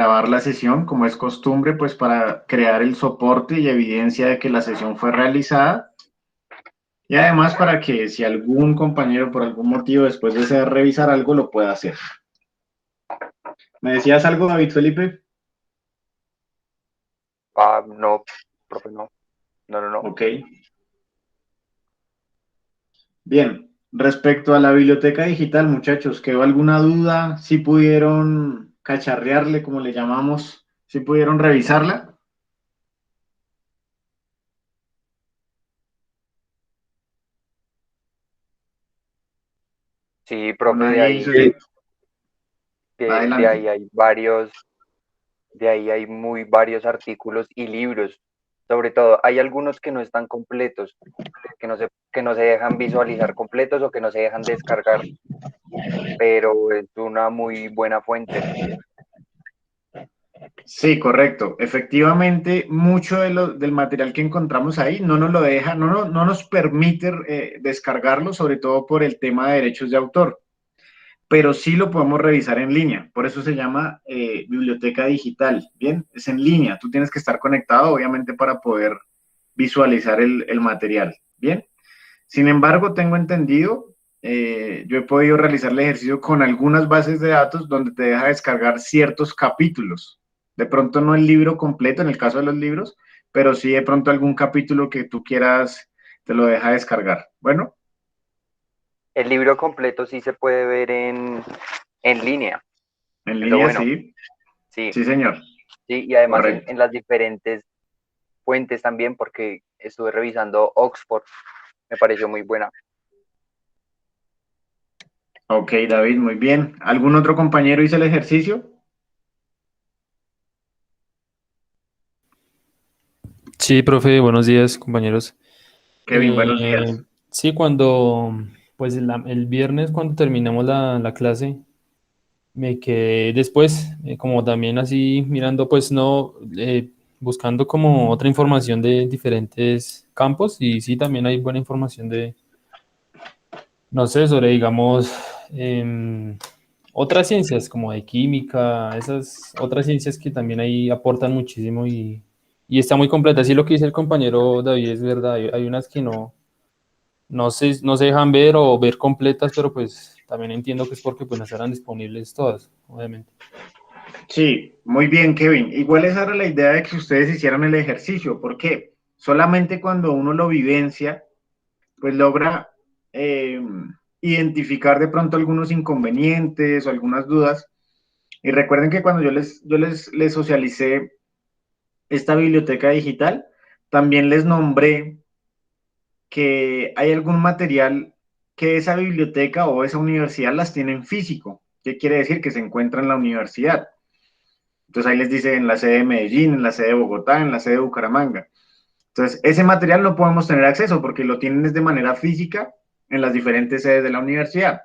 grabar la sesión, como es costumbre, pues para crear el soporte y evidencia de que la sesión fue realizada. Y además para que si algún compañero por algún motivo después desea revisar algo, lo pueda hacer. ¿Me decías algo, David Felipe? No, profe, no. No, no, no. Ok. Bien. Respecto a la biblioteca digital, muchachos, ¿quedó alguna duda? ¿Si pudieron cacharrearle, como le llamamos? ¿Si pudieron revisarla? Sí, ¿O profe, nadie hizo eso? de Adelante. ahí hay varios, de ahí hay muy varios artículos y libros. Sobre todo, hay algunos que no están completos, que no se dejan visualizar completos o que no se dejan descargar, pero es una muy buena fuente. Sí, correcto. Efectivamente, mucho del material que encontramos ahí no nos lo deja, no nos permite descargarlo, sobre todo por el tema de derechos de autor, pero sí lo podemos revisar en línea. Por eso se llama biblioteca digital. Bien, es en línea. Tú tienes que estar conectado, obviamente, para poder visualizar el material. Bien. Sin embargo, tengo entendido, yo he podido realizar el ejercicio con algunas bases de datos donde te deja descargar ciertos capítulos. De pronto no el libro completo en el caso de los libros, pero sí de pronto algún capítulo que tú quieras, te lo deja descargar. Bueno, El libro completo sí se puede ver en línea, en es lo línea bueno. sí, Sí, sí señor, sí, y además correcto. en las diferentes fuentes también, porque estuve revisando Oxford, me pareció muy buena. Ok, David, muy bien. ¿Algún otro compañero hizo el ejercicio? Sí, profe, buenos días, compañeros. Kevin, buenos días. Sí, cuando, pues el viernes cuando terminamos la clase, me quedé después, como también así mirando, pues no, buscando como otra información de diferentes campos y sí, también hay buena información de, no sé, sobre, digamos, otras ciencias como de química, esas otras ciencias que también ahí aportan muchísimo y está muy completa. Sí, lo que dice el compañero David es verdad, hay unas que no se dejan ver o ver completas, pero pues también entiendo que es porque pues no estarán disponibles todas, obviamente. Sí, muy bien, Kevin. Igual esa era la idea de que ustedes hicieran el ejercicio. ¿Por qué? Solamente cuando uno lo vivencia, pues logra eh, identificar de pronto algunos inconvenientes o algunas dudas. Y recuerden que cuando les socialicé esta biblioteca digital, también les nombré que hay algún material que esa biblioteca o esa universidad las tiene en físico. ¿Qué quiere decir? Que se encuentra en la universidad. Entonces ahí les dice en la sede de Medellín, en la sede de Bogotá, en la sede de Bucaramanga. Entonces ese material no podemos tener acceso porque lo tienen de manera física en las diferentes sedes de la universidad.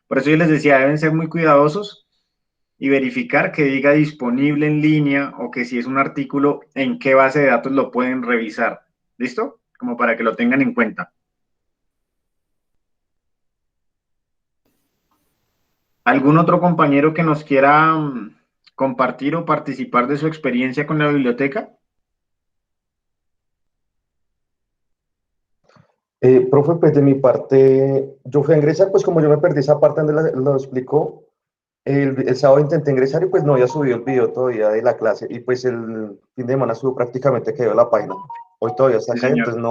Por eso yo les decía, deben ser muy cuidadosos y verificar que diga disponible en línea o que si es un artículo, en qué base de datos lo pueden revisar. ¿Listo? Como para que lo tengan en cuenta. ¿Algún otro compañero que nos quiera compartir o participar de su experiencia con la biblioteca? Profe, pues de mi parte, yo fui a ingresar, pues como yo me perdí esa parte donde lo explicó, el sábado intenté ingresar y pues no había subido el video todavía de la clase y pues el fin de semana subo prácticamente quedó la página. Hoy todavía está Sí, acá, señor. entonces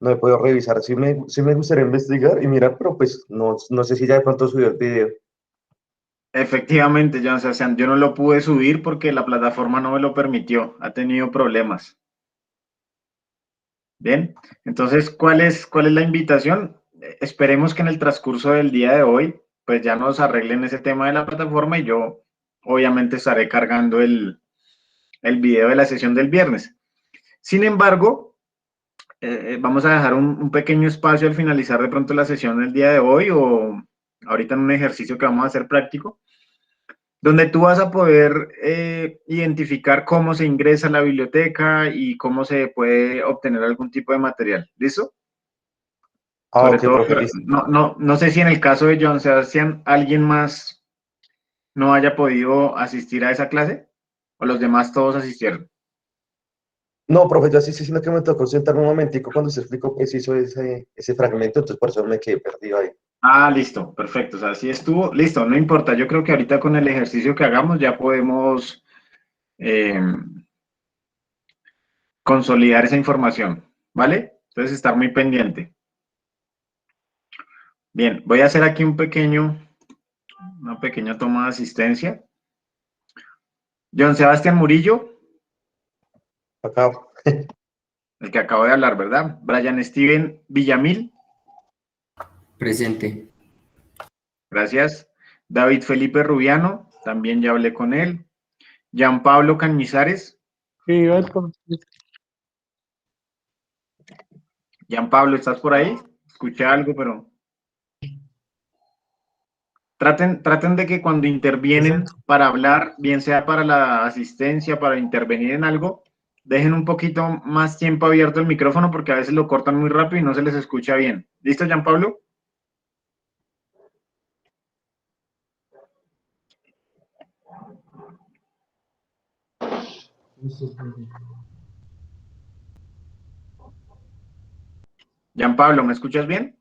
no he podido revisar. Sí me gustaría investigar y mirar, pero pues no sé si ya de pronto subió el video. Efectivamente, John Sebastián, yo no lo pude subir porque la plataforma no me lo permitió, ha tenido problemas. Bien, entonces, cuál es la invitación? Esperemos que en el transcurso del día de hoy, pues ya nos arreglen ese tema de la plataforma y yo obviamente estaré cargando el video de la sesión del viernes. Sin embargo, vamos a dejar un pequeño espacio al finalizar de pronto la sesión del día de hoy o ahorita en un ejercicio que vamos a hacer práctico donde tú vas a poder identificar cómo se ingresa a la biblioteca y cómo se puede obtener algún tipo de material. ¿Listo? Ah, Sobre ok, todo, profe, listo. no sé si en el caso de John Sebastián, alguien más no haya podido asistir a esa clase? ¿O los demás todos asistieron? No, profe, yo sí, sino que me tocó sentarme un momentico cuando se explicó que se hizo ese fragmento, entonces por eso me quedé perdido ahí. Ah, listo, perfecto. O sea, sí estuvo, listo, no importa. Yo creo que ahorita con el ejercicio que hagamos ya podemos eh, consolidar esa información, ¿vale? Entonces estar muy pendiente. Bien, voy a hacer aquí una pequeña toma de asistencia. John Sebastián Murillo, Acá, el que acabo de hablar, ¿verdad? Brian Steven Villamil, Presente. gracias. David Felipe Rubiano, también ya hablé con él. Jean Pablo Cañizares. Jean Pablo, ¿estás por ahí? Escuché algo, pero traten de que cuando intervienen para hablar, bien sea para la asistencia, para intervenir en algo, dejen un poquito más tiempo abierto el micrófono porque a veces lo cortan muy rápido y no se les escucha bien. ¿Listo, Jean Pablo? Jean Pablo, ¿me escuchas bien?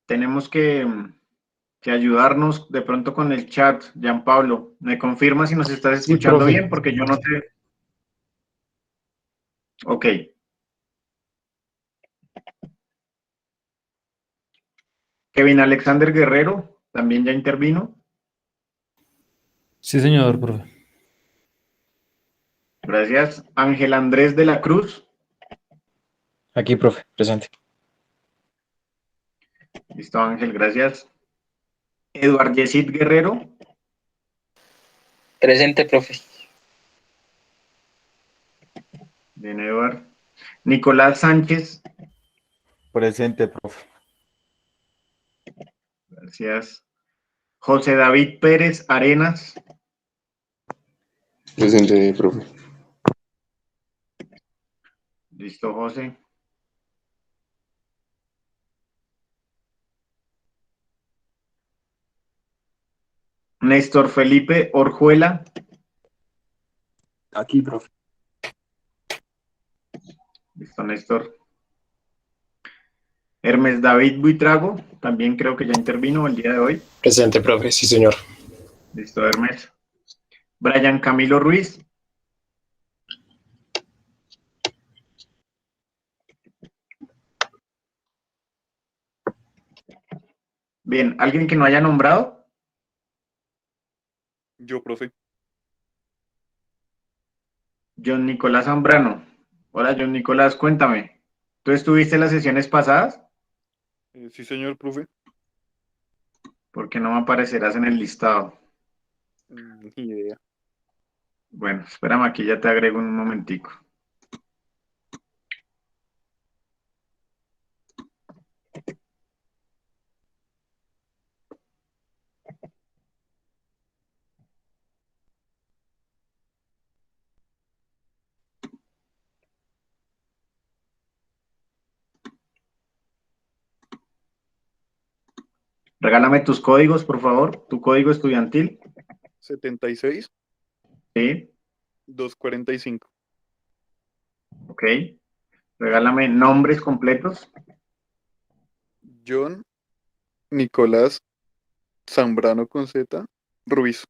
Tenemos que ayudarnos de pronto con el chat, Jean Pablo. ¿Me confirma si nos estás Sí, escuchando profe. bien? Porque yo no te... Ok. Kevin Alexander Guerrero, también ya intervino. Sí, señor, profe. Gracias. Ángel Andrés de la Cruz. Aquí, profe, presente. Listo, Ángel, gracias. Eduard Yesid Guerrero. Presente, profe. Bien, Eduard. Nicolás Sánchez. Presente, profe. Gracias. José David Pérez Arenas. Presente, profe. Listo, José. Néstor Felipe Orjuela. Aquí, profe. Listo, Néstor. Hermes David Buitrago. También creo que ya intervino el día de hoy. Presente, profe, sí, señor. Listo, Hermes. Brian Camilo Ruiz. Bien, ¿alguien que no haya nombrado? Yo, profe. John Nicolás Zambrano. Hola, John Nicolás, cuéntame. ¿Tú estuviste en las sesiones pasadas? Sí, señor, profe. ¿Por qué no me aparecerás en el listado? Ni idea. Bueno, espérame, aquí ya te agrego un momentico. Regálame tus códigos, por favor. Tu código estudiantil. 76, Sí, 245. ok. Regálame nombres completos. John Nicolás Zambrano con Z Ruiz.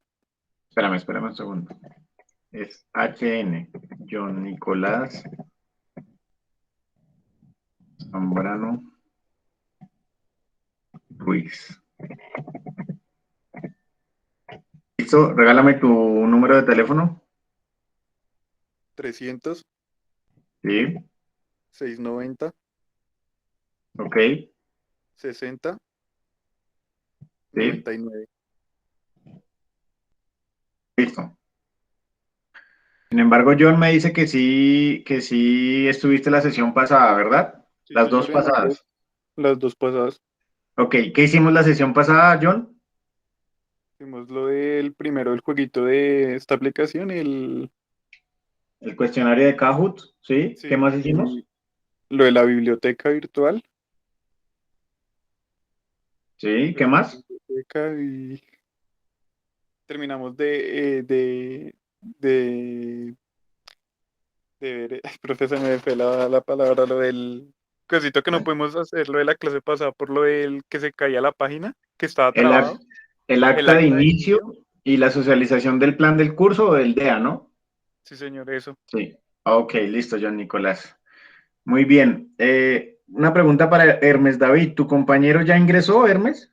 Espérame un segundo. Es HN. John Nicolás Zambrano Ruiz. ¿Listo? Regálame tu número de teléfono. 300, Sí, 690, ok. 60, Sí, 99. listo. Sin embargo, John me dice que sí estuviste la sesión pasada, ¿verdad? Sí, Las dos señor, en pasadas. las dos pasadas. Ok, ¿qué hicimos la sesión pasada, John? Hicimos lo del primero, el jueguito de esta aplicación, el... El cuestionario de Kahoot, ¿sí? ¿Qué Sí, más hicimos? lo de la biblioteca virtual. ¿Sí? ¿Qué más? Biblioteca y terminamos de ver, ay, profe, se me fue la palabra, lo del cosito que no pudimos hacer, lo de la clase pasada, por lo del que se caía la página, que estaba El, trabado, el el acta de acta de inicio inicio. y la socialización del plan del curso o del DEA, ¿no? Sí, señor, eso. Sí. Ok, listo, John Nicolás. Muy bien. Una pregunta para Hermes David. ¿Tu compañero ya ingresó, Hermes?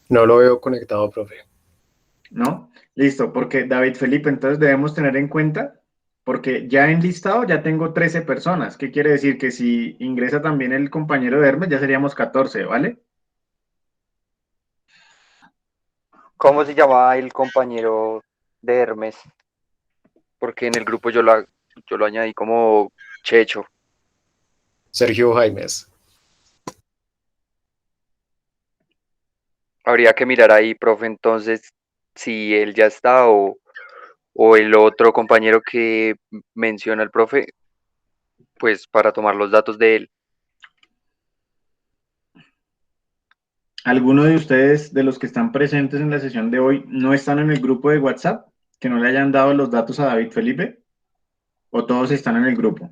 No lo veo conectado, profe. ¿No? Listo, porque David Felipe, entonces debemos tener en cuenta, porque ya en listado ya tengo 13 personas. ¿Qué quiere decir? Que si ingresa también el compañero de Hermes, ya seríamos 14, ¿vale? ¿Cómo se llamaba el compañero de Hermes? Porque en el grupo yo lo añadí como Checho. Sergio Jaimes. Habría que mirar ahí, profe, entonces, si él ya está o el otro compañero que menciona el profe, pues para tomar los datos de él. ¿Alguno de ustedes, de los que están presentes en la sesión de hoy, no están en el grupo de WhatsApp? ¿Que no le hayan dado los datos a David Felipe? ¿O todos están en el grupo?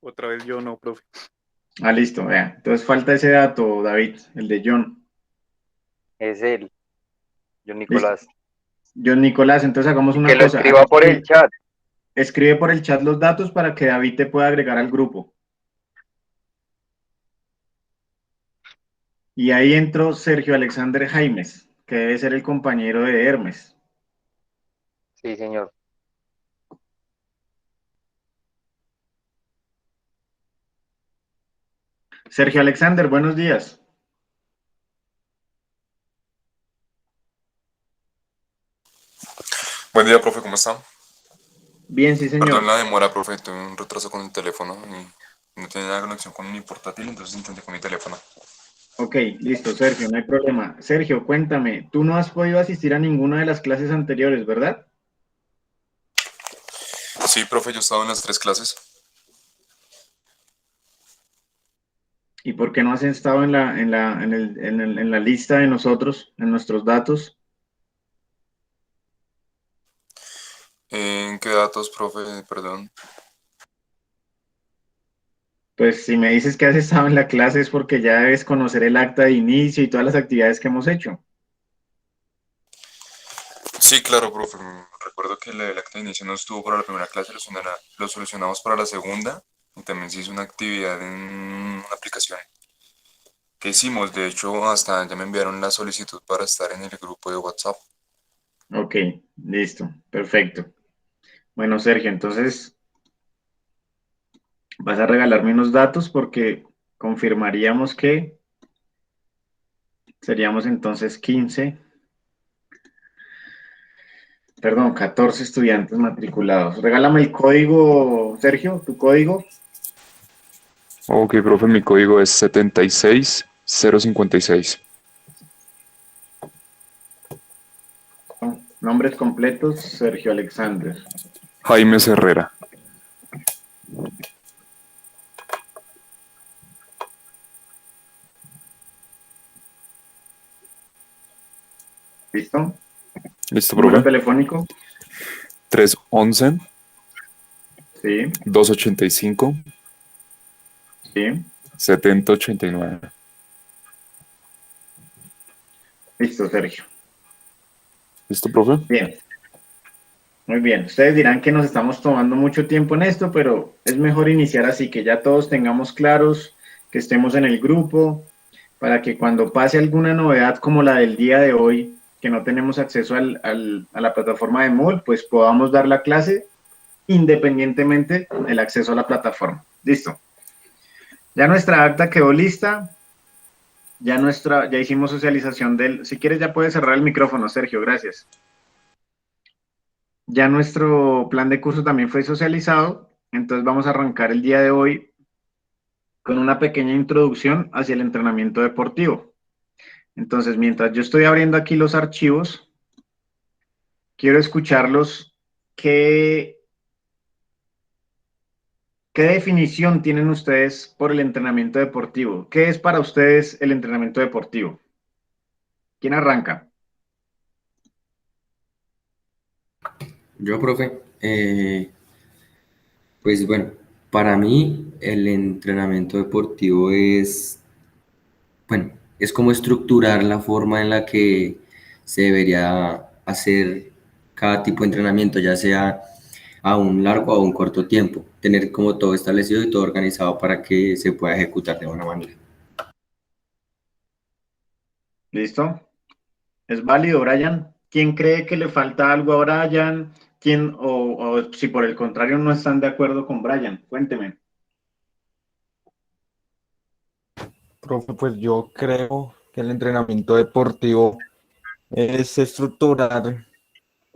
Otra vez yo no, profe. Ah, listo, vea. Entonces falta ese dato, David, el de John. Es él, John Listo. Nicolás. John Nicolás, entonces hagamos Y una que lo cosa. escriba por el chat. Escribe por el chat los datos para que David te pueda agregar al grupo. Y ahí entró Sergio Alexander Jaimes, que debe ser el compañero de Hermes. Sí, señor. Sergio Alexander, buenos días. Buen día, profe, ¿cómo está? Bien, sí, Perdón señor. la demora, profe, tuve un retraso con el teléfono y no tenía conexión con mi portátil, entonces intenté con mi teléfono. Ok, listo, Sergio, no hay problema. Sergio, cuéntame, tú no has podido asistir a ninguna de las clases anteriores, ¿verdad? Sí, profe, yo he estado en las tres clases. ¿Y por qué no has estado en la lista de nosotros, en nuestros datos? ¿En qué datos, profe? Perdón. Pues si me dices que has estado en la clase es porque ya debes conocer el acta de inicio y todas las actividades que hemos hecho. Sí, claro, profe. Recuerdo que el acta de inicio no estuvo para la primera clase, lo solucionamos para la segunda y también se hizo una actividad en una aplicación que hicimos. De hecho, hasta ya me enviaron la solicitud para estar en el grupo de WhatsApp. Ok, listo, perfecto. Bueno, Sergio, entonces vas a regalarme unos datos porque confirmaríamos que seríamos entonces 15, perdón, 14 estudiantes matriculados. Regálame el código, Sergio, tu código. Ok, profe, mi código es 76056. Nombres completos, Sergio Alexander. Jaime Herrera. ¿Listo? ¿Listo, Número profe? telefónico. 311 Sí, 285 sí. 7089. Listo, Sergio. ¿Listo, profe? Bien, muy bien. Ustedes dirán que nos estamos tomando mucho tiempo en esto, pero es mejor iniciar así, que ya todos tengamos claros, que estemos en el grupo, para que cuando pase alguna novedad como la del día de hoy, que no tenemos acceso a la plataforma de Moodle, pues podamos dar la clase independientemente del acceso a la plataforma. Listo. Ya nuestra acta quedó lista. Ya hicimos socialización del. Si quieres, ya puedes cerrar el micrófono, Sergio, gracias. Ya nuestro plan de curso también fue socializado, entonces vamos a arrancar el día de hoy con una pequeña introducción hacia el entrenamiento deportivo. Entonces, mientras yo estoy abriendo aquí los archivos, quiero escucharlos qué ¿Qué definición tienen ustedes por el entrenamiento deportivo? ¿Qué es para ustedes el entrenamiento deportivo? ¿Quién arranca? Yo, profe, pues bueno, para mí el entrenamiento deportivo es, bueno, es como estructurar la forma en la que se debería hacer cada tipo de entrenamiento, ya sea a un largo o a un corto tiempo, tener como todo establecido y todo organizado para que se pueda ejecutar de buena manera. ¿Listo? ¿Es válido, Brian? ¿Quién cree que le falta algo a Brian? ¿Quién, o si por el contrario no están de acuerdo con Brian? Cuénteme. Profe, pues yo creo que el entrenamiento deportivo es estructurar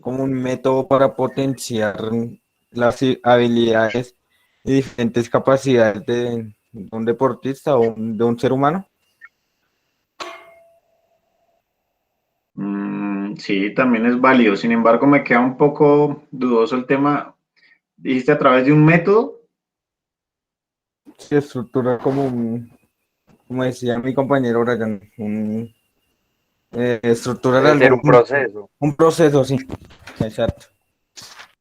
como un método para potenciar las habilidades y diferentes capacidades de un deportista o de un ser humano. Sí, también es válido. Sin embargo, me queda un poco dudoso el tema. ¿Dijiste a través de un método? Se estructura como como decía mi compañero Brian, estructurar Debe algo, ser un proceso. un proceso, sí, exacto.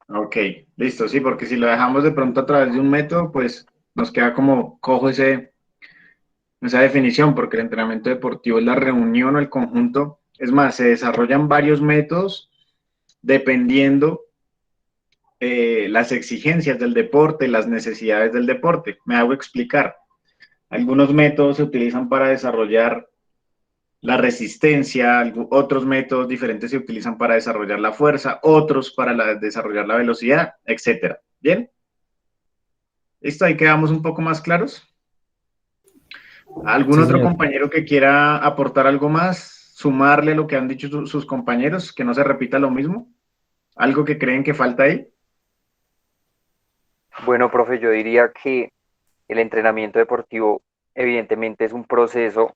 Ok, listo, sí, porque si lo dejamos de pronto a través de un método, pues nos queda como cojo esa definición, porque el entrenamiento deportivo es la reunión o el conjunto. Es más, se desarrollan varios métodos dependiendo las exigencias del deporte, las necesidades del deporte. Me hago explicar. Algunos métodos se utilizan para desarrollar la resistencia, otros métodos diferentes se utilizan para desarrollar la fuerza, otros para desarrollar la velocidad, etcétera. ¿Bien? ¿Listo? Ahí quedamos un poco más claros. ¿Algún Sí, otro señor. compañero que quiera aportar algo más, sumarle lo que han dicho sus compañeros, que no se repita lo mismo? ¿Algo que creen que falta ahí? Bueno, profe, yo diría que el entrenamiento deportivo evidentemente es un proceso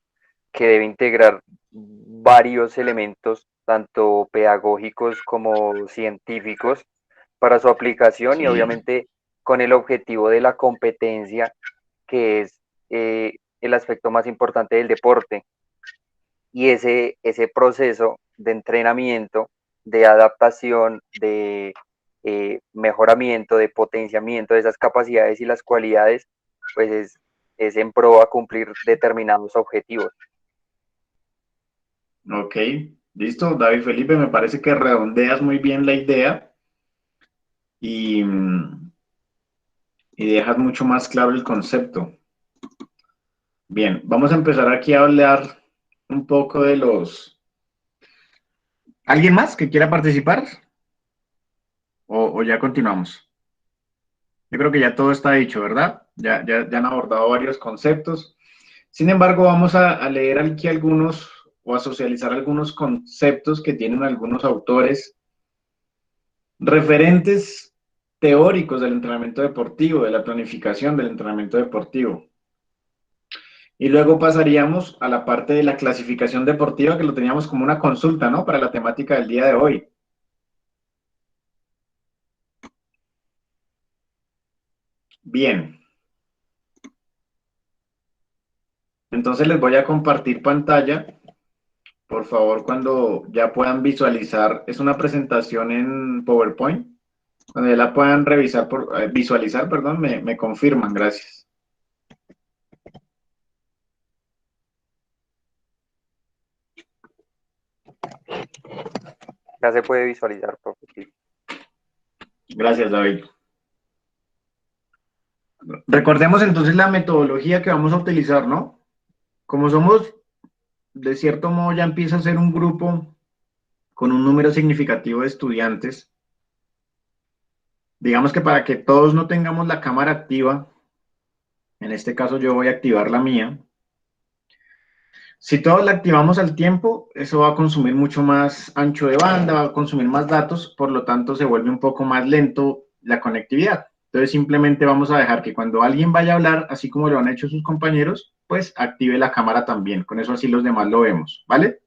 que debe integrar varios elementos, tanto pedagógicos como científicos, para su aplicación y Sí. obviamente con el objetivo de la competencia, que es el aspecto más importante del deporte. Y ese proceso de entrenamiento, de adaptación, de mejoramiento, de potenciamiento de esas capacidades y las cualidades, pues es en pro a cumplir determinados objetivos. Ok, listo, David Felipe, me parece que redondeas muy bien la idea y, y dejas mucho más claro el concepto. Bien, vamos a empezar aquí a hablar un poco de los... ¿Alguien más que quiera participar? ¿O ya continuamos? Yo creo que ya todo está dicho, ¿verdad? Ya han abordado varios conceptos. Sin embargo, vamos a leer aquí algunos o a socializar algunos conceptos que tienen algunos autores referentes teóricos del entrenamiento deportivo, de la planificación del entrenamiento deportivo. Y luego pasaríamos a la parte de la clasificación deportiva, que lo teníamos como una consulta, ¿no? Para la temática del día de hoy. Bien. Entonces les voy a compartir pantalla. Por favor, cuando ya puedan visualizar, es una presentación en PowerPoint. Cuando ya la puedan revisar, visualizar, perdón, me confirman, gracias. Ya se puede visualizar, profe. Sí. Gracias, David. Recordemos entonces la metodología que vamos a utilizar, ¿no? Como somos, de cierto modo, ya empieza a ser un grupo con un número significativo de estudiantes. Digamos que para que todos no tengamos la cámara activa, en este caso yo voy a activar la mía. Si todos la activamos al tiempo, eso va a consumir mucho más ancho de banda, va a consumir más datos, por lo tanto se vuelve un poco más lento la conectividad. Entonces simplemente vamos a dejar que cuando alguien vaya a hablar, así como lo han hecho sus compañeros, pues active la cámara también. Con eso así los demás lo vemos, ¿vale?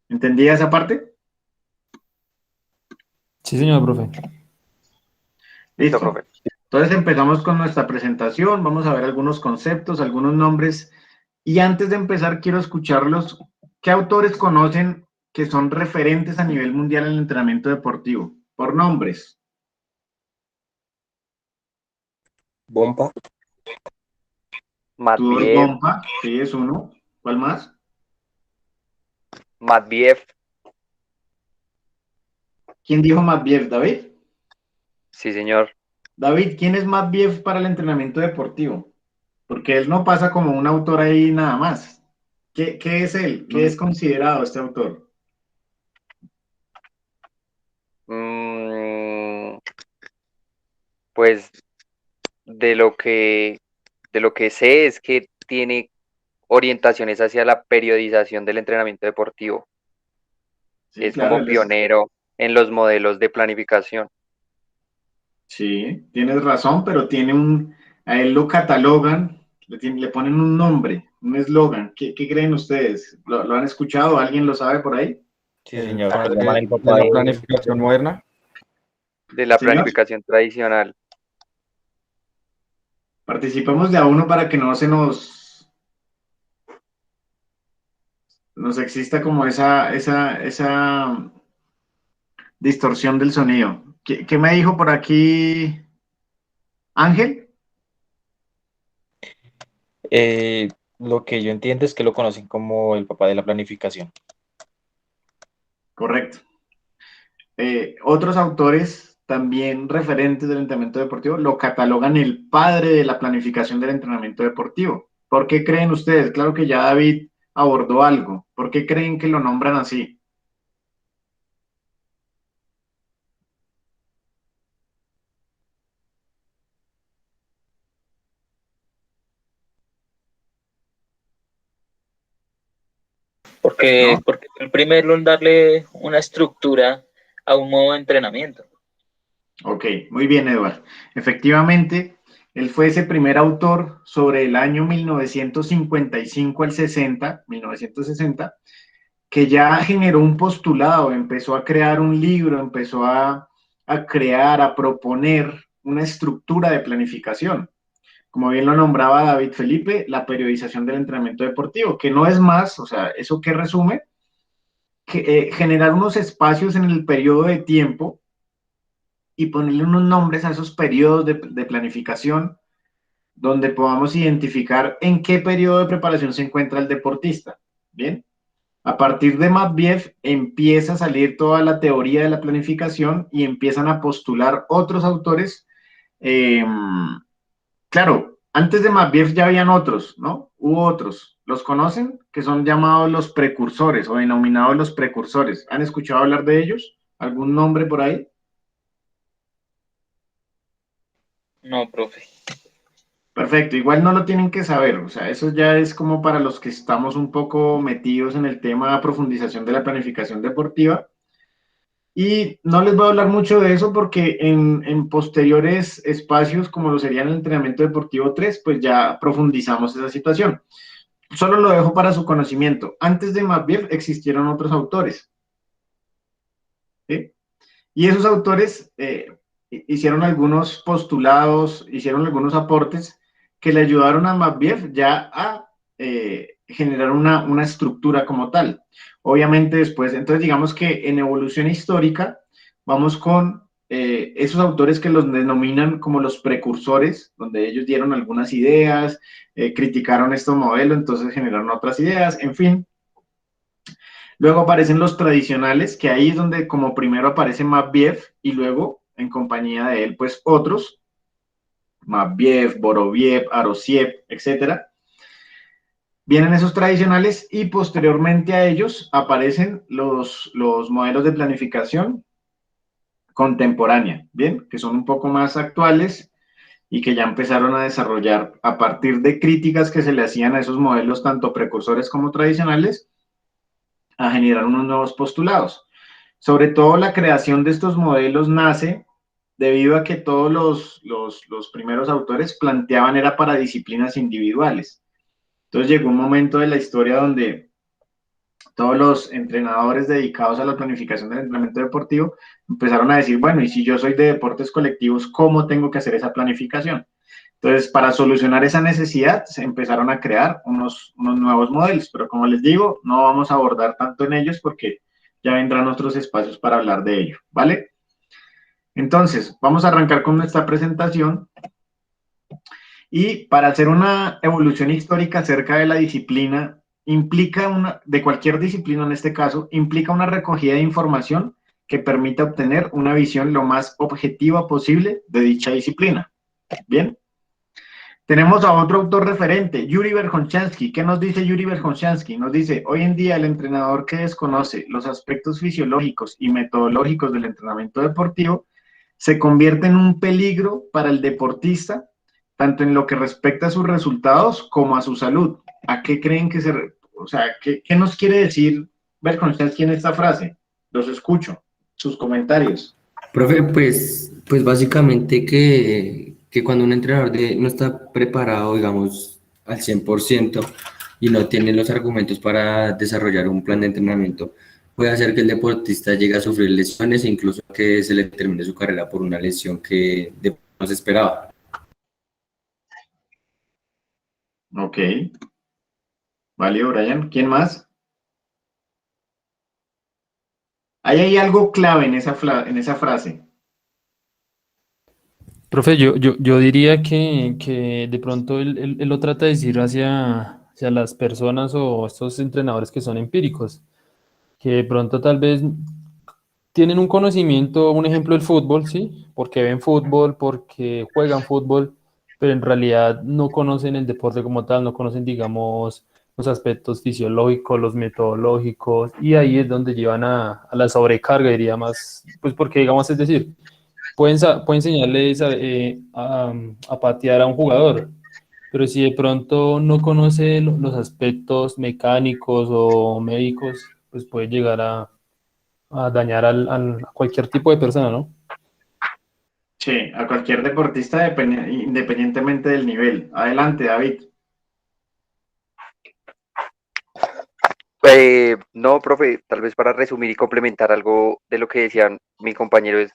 ¿Entendía esa parte? Sí, señor, profe. Listo, Listo. profe. Entonces empezamos con nuestra presentación, vamos a ver algunos conceptos, algunos nombres, y antes de empezar quiero escucharlos. ¿Qué autores conocen que son referentes a nivel mundial en el entrenamiento deportivo? Por nombres. Bomba. Tudor Matveev, Bompa, sí, es uno. ¿Cuál más? Matveev, ¿Quién dijo Matveev? ¿David? sí señor. David, ¿quién es Matveev para el entrenamiento deportivo? Porque él no pasa como un autor ahí nada más. ¿Qué es él? ¿Qué es considerado este autor? Mm, pues de lo que sé es que tiene orientaciones hacia la periodización del entrenamiento deportivo. Sí, Es claro, como él es. pionero en los modelos de planificación. Sí, tienes razón, pero a él lo catalogan, le ponen un nombre, un eslogan. ¿Qué creen ustedes? ¿Lo han escuchado? ¿Alguien lo sabe por ahí? Sí, El señor, lo llaman padre el de papá la de... planificación moderna. De la Señor, planificación tradicional. participemos de a uno para que no nos exista como esa distorsión del sonido. ¿Qué me dijo por aquí Ángel? Lo que yo entiendo es que lo conocen como el papá de la planificación. Correcto. Otros autores también referentes del entrenamiento deportivo lo catalogan el padre de la planificación del entrenamiento deportivo. ¿Por qué creen ustedes? Claro que ya David abordó algo. ¿Por qué creen que lo nombran así? ¿No? Porque fue el primero en darle una estructura a un modo de entrenamiento. Ok, muy bien, Eduardo. Efectivamente, él fue ese primer autor sobre el año 1955 al 60, 1960, que ya generó un postulado, empezó a crear un libro, empezó a crear, a proponer una estructura de planificación. Como bien lo nombraba David Felipe, la periodización del entrenamiento deportivo, que no es más, o sea, eso que resume, generar unos espacios en el periodo de tiempo y ponerle unos nombres a esos periodos de planificación donde podamos identificar en qué periodo de preparación se encuentra el deportista. Bien, a partir de Matveev empieza a salir toda la teoría de la planificación y empiezan a postular otros autores. Claro, antes de Matveev ya habían otros, ¿no? Hubo otros. ¿Los conocen? Que son llamados los precursores o denominados los precursores. ¿Han escuchado hablar de ellos? ¿Algún nombre por ahí? No, profe. Perfecto, igual no lo tienen que saber, o sea, eso ya es como para los que estamos un poco metidos en el tema de profundización de la planificación deportiva. Y no les voy a hablar mucho de eso porque en posteriores espacios, como lo sería en el entrenamiento deportivo 3, pues ya profundizamos esa situación. Solo lo dejo para su conocimiento. Antes de Matveev existieron otros autores, ¿sí? Y esos autores hicieron algunos postulados, hicieron algunos aportes que le ayudaron a Matveev ya a generar una estructura como tal. Obviamente después, entonces digamos que en evolución histórica vamos con esos autores que los denominan como los precursores, donde ellos dieron algunas ideas, criticaron estos modelos, entonces generaron otras ideas, en fin. Luego aparecen los tradicionales, que ahí es donde como primero aparece Matveev y luego en compañía de él, pues otros, Matveev, Boroviev, Arosiev, etcétera. Vienen esos tradicionales y posteriormente a ellos aparecen los modelos de planificación contemporánea, ¿bien? Que son un poco más actuales y que ya empezaron a desarrollar a partir de críticas que se le hacían a esos modelos, tanto precursores como tradicionales, a generar unos nuevos postulados. Sobre todo la creación de estos modelos nace debido a que todos los primeros autores planteaban era para disciplinas individuales. Entonces llegó un momento de la historia donde todos los entrenadores dedicados a la planificación del entrenamiento deportivo empezaron a decir, bueno, y si yo soy de deportes colectivos, ¿cómo tengo que hacer esa planificación? Entonces, para solucionar esa necesidad, se empezaron a crear unos nuevos modelos, pero como les digo, no vamos a abordar tanto en ellos porque ya vendrán otros espacios para hablar de ello, ¿vale? Entonces, vamos a arrancar con nuestra presentación. Y para hacer una evolución histórica acerca de la disciplina, de cualquier disciplina en este caso, implica una recogida de información que permita obtener una visión lo más objetiva posible de dicha disciplina. Bien. Tenemos a otro autor referente, Yuri Verkhoshansky. ¿Qué nos dice Yuri Verkhoshansky? Nos dice, hoy en día el entrenador que desconoce los aspectos fisiológicos y metodológicos del entrenamiento deportivo se convierte en un peligro para el deportista, tanto en lo que respecta a sus resultados como a su salud. ¿A qué creen que qué nos quiere decir Verkhoshansky en esta frase? Los escucho, sus comentarios. Profe, pues básicamente que cuando un entrenador no está preparado, digamos, al 100% y no tiene los argumentos para desarrollar un plan de entrenamiento, puede hacer que el deportista llegue a sufrir lesiones e incluso que se le termine su carrera por una lesión que no se esperaba. Ok. Vale, Brian. ¿Quién más? Ahí hay algo clave en esa frase. Profe, yo diría que de pronto él lo trata de decir hacia las personas o estos entrenadores que son empíricos, que de pronto tal vez tienen un conocimiento, un ejemplo del fútbol, ¿sí? Porque ven fútbol, porque juegan fútbol, pero en realidad no conocen el deporte como tal, no conocen, digamos, los aspectos fisiológicos, los metodológicos, y ahí es donde llevan a la sobrecarga, diría más, pues porque, digamos, es decir, pueden enseñarles a patear a un jugador, pero si de pronto no conoce los aspectos mecánicos o médicos, pues puede llegar a dañar a cualquier tipo de persona, ¿no? Sí, a cualquier deportista independientemente del nivel. Adelante, David. No, profe, tal vez para resumir y complementar algo de lo que decían mi compañero, es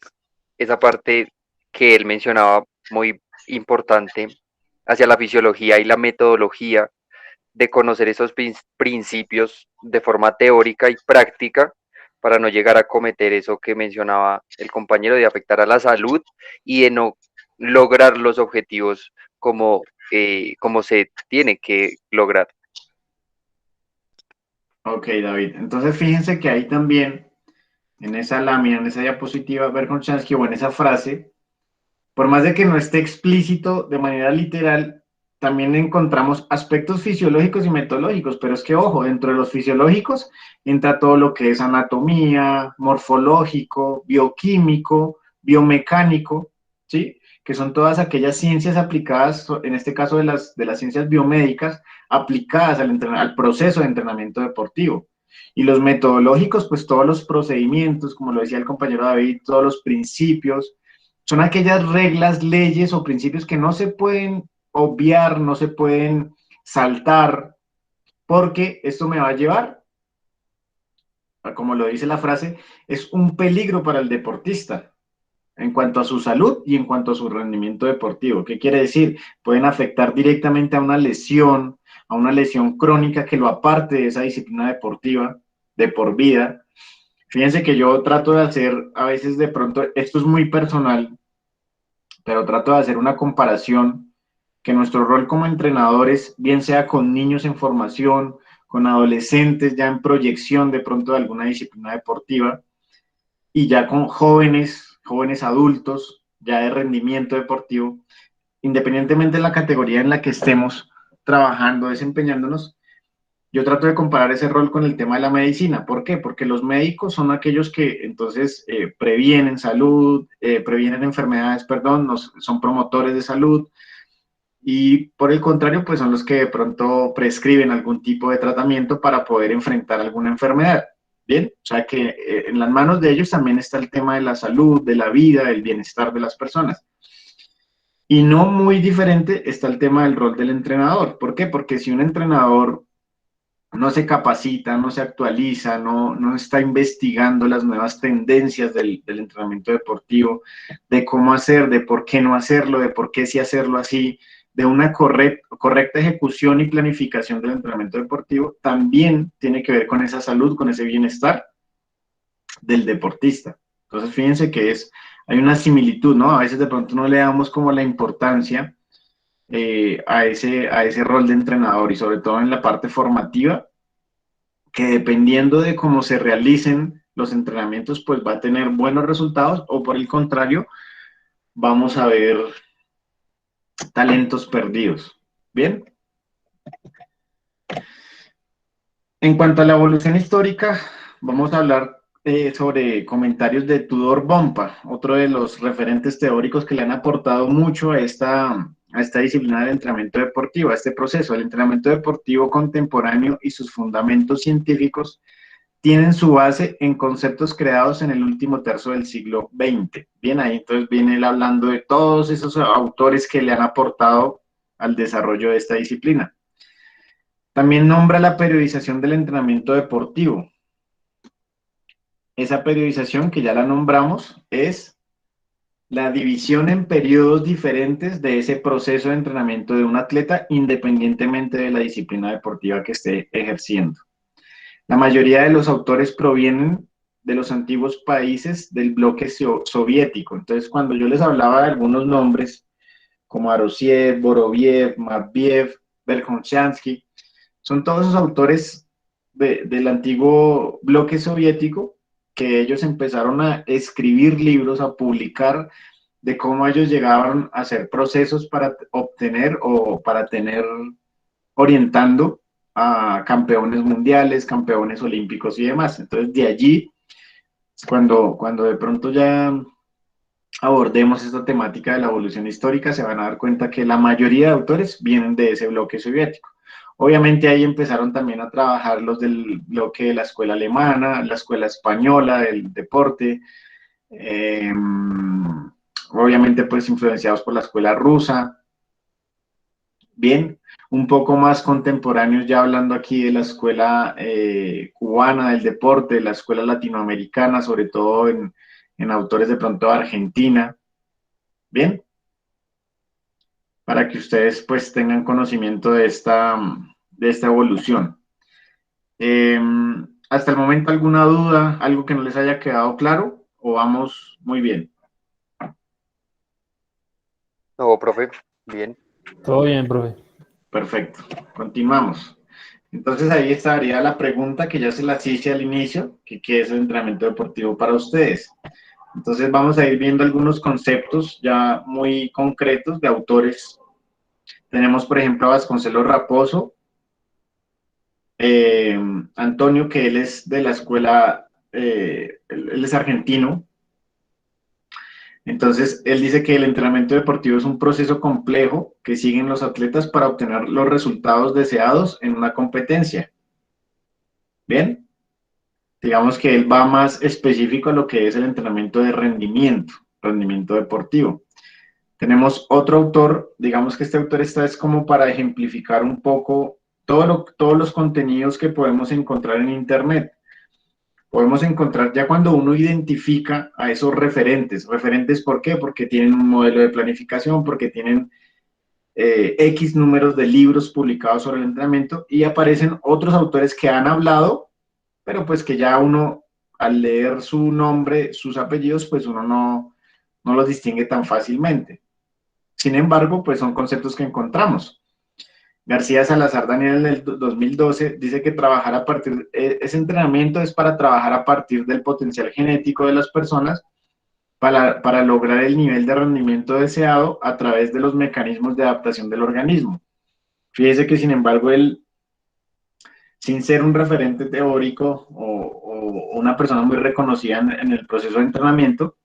esa parte que él mencionaba muy importante hacia la fisiología y la metodología de conocer esos principios de forma teórica y práctica para no llegar a cometer eso que mencionaba el compañero de afectar a la salud y de no lograr los objetivos como se tiene que lograr. Ok, David. Entonces fíjense que ahí también, en esa lámina, en esa diapositiva, Verkhoshansky, o en esa frase, por más de que no esté explícito de manera literal, también encontramos aspectos fisiológicos y metodológicos, pero es que, ojo, dentro de los fisiológicos entra todo lo que es anatomía, morfológico, bioquímico, biomecánico, ¿sí? Que son todas aquellas ciencias aplicadas, en este caso de las ciencias biomédicas, aplicadas al proceso de entrenamiento deportivo. Y los metodológicos, pues todos los procedimientos, como lo decía el compañero David, todos los principios, son aquellas reglas, leyes o principios que no se pueden obviar, no se pueden saltar, porque esto me va a llevar, como lo dice la frase, es un peligro para el deportista en cuanto a su salud y en cuanto a su rendimiento deportivo. ¿Qué quiere decir? Pueden afectar directamente a una lesión crónica que lo aparte de esa disciplina deportiva de por vida. Fíjense que yo trato de hacer, a veces de pronto, esto es muy personal, pero trato de hacer una comparación que nuestro rol como entrenadores, bien sea con niños en formación, con adolescentes ya en proyección de pronto de alguna disciplina deportiva, y ya con jóvenes adultos, ya de rendimiento deportivo, independientemente de la categoría en la que estemos trabajando, desempeñándonos, yo trato de comparar ese rol con el tema de la medicina. ¿Por qué? Porque los médicos son aquellos que entonces previenen salud, previenen enfermedades, perdón, son promotores de salud, y por el contrario, pues son los que de pronto prescriben algún tipo de tratamiento para poder enfrentar alguna enfermedad. Bien, o sea que en las manos de ellos también está el tema de la salud, de la vida, del bienestar de las personas. Y no muy diferente está el tema del rol del entrenador. ¿Por qué? Porque si un entrenador no se capacita, no se actualiza, no está investigando las nuevas tendencias del entrenamiento deportivo, de cómo hacer, de por qué no hacerlo, de por qué sí hacerlo así, de una correcta ejecución y planificación del entrenamiento deportivo, también tiene que ver con esa salud, con ese bienestar del deportista. Entonces, fíjense que hay una similitud, ¿no? A veces de pronto no le damos como la importancia a ese rol de entrenador y sobre todo en la parte formativa, que dependiendo de cómo se realicen los entrenamientos, pues va a tener buenos resultados o por el contrario, vamos a ver talentos perdidos. ¿Bien? En cuanto a la evolución histórica, vamos a hablar sobre comentarios de Tudor Bompa, otro de los referentes teóricos que le han aportado mucho a esta disciplina del entrenamiento deportivo, a este proceso. El entrenamiento deportivo contemporáneo y sus fundamentos científicos tienen su base en conceptos creados en el último tercio del siglo XX. Bien, ahí entonces viene él hablando de todos esos autores que le han aportado al desarrollo de esta disciplina. También nombra la periodización del entrenamiento deportivo. Esa periodización, que ya la nombramos, es la división en periodos diferentes de ese proceso de entrenamiento de un atleta, independientemente de la disciplina deportiva que esté ejerciendo. La mayoría de los autores provienen de los antiguos países del bloque soviético. Entonces, cuando yo les hablaba de algunos nombres, como Arosiev, Boroviev, Matveev, Verkhoshansky, son todos esos autores del antiguo bloque soviético que ellos empezaron a escribir libros, a publicar de cómo ellos llegaban a hacer procesos para obtener o para tener orientando a campeones mundiales, campeones olímpicos y demás. Entonces, de allí, cuando de pronto ya abordemos esta temática de la evolución histórica, se van a dar cuenta que la mayoría de autores vienen de ese bloque soviético. Obviamente ahí empezaron también a trabajar los del bloque de la escuela alemana, la escuela española del deporte, obviamente pues influenciados por la escuela rusa. Bien, un poco más contemporáneos ya hablando aquí de la escuela cubana del deporte, la escuela latinoamericana, sobre todo en autores de pronto de Argentina. Bien, para que ustedes pues tengan conocimiento de esta evolución. Hasta el momento, ¿alguna duda, algo que no les haya quedado claro o vamos muy bien? No, profe, bien. Todo bien, profe. Perfecto, continuamos. Entonces ahí estaría la pregunta que ya se las hice al inicio, que qué es el entrenamiento deportivo para ustedes. Entonces vamos a ir viendo algunos conceptos ya muy concretos de autores. Tenemos, por ejemplo, a Vasconcelos Raposo, Antonio, que él es de la escuela, él es argentino. Entonces, él dice que el entrenamiento deportivo es un proceso complejo que siguen los atletas para obtener los resultados deseados en una competencia. Bien, digamos que él va más específico a lo que es el entrenamiento de rendimiento deportivo. Tenemos otro autor, digamos que este autor es como para ejemplificar un poco todos los contenidos que podemos encontrar en Internet. Podemos encontrar ya cuando uno identifica a esos referentes. ¿Referentes por qué? Porque tienen un modelo de planificación, porque tienen X números de libros publicados sobre el entrenamiento y aparecen otros autores que han hablado, pero pues que ya uno al leer su nombre, sus apellidos, pues uno no los distingue tan fácilmente. Sin embargo, pues son conceptos que encontramos. García Salazar Daniel en el 2012 dice que ese entrenamiento es para trabajar a partir del potencial genético de las personas para lograr el nivel de rendimiento deseado a través de los mecanismos de adaptación del organismo. Fíjese que sin embargo él, sin ser un referente teórico o una persona muy reconocida en el proceso de entrenamiento,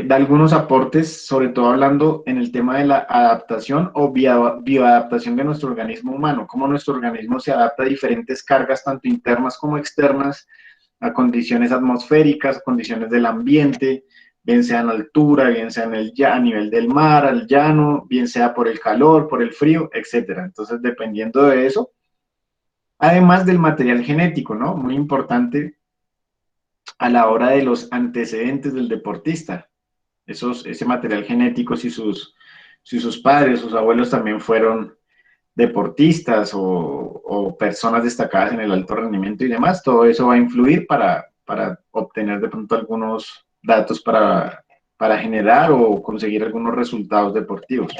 da algunos aportes, sobre todo hablando en el tema de la adaptación o bioadaptación de nuestro organismo humano, cómo nuestro organismo se adapta a diferentes cargas, tanto internas como externas, a condiciones atmosféricas, a condiciones del ambiente, bien sea en altura, bien sea a nivel del mar, al llano, bien sea por el calor, por el frío, etc. Entonces, dependiendo de eso, Además del material genético, ¿no? Muy importante a la hora de los antecedentes del deportista. Ese material genético, si sus padres, sus abuelos también fueron deportistas o personas destacadas en el alto rendimiento y demás, todo eso va a influir para obtener de pronto algunos datos para generar o conseguir algunos resultados deportivos.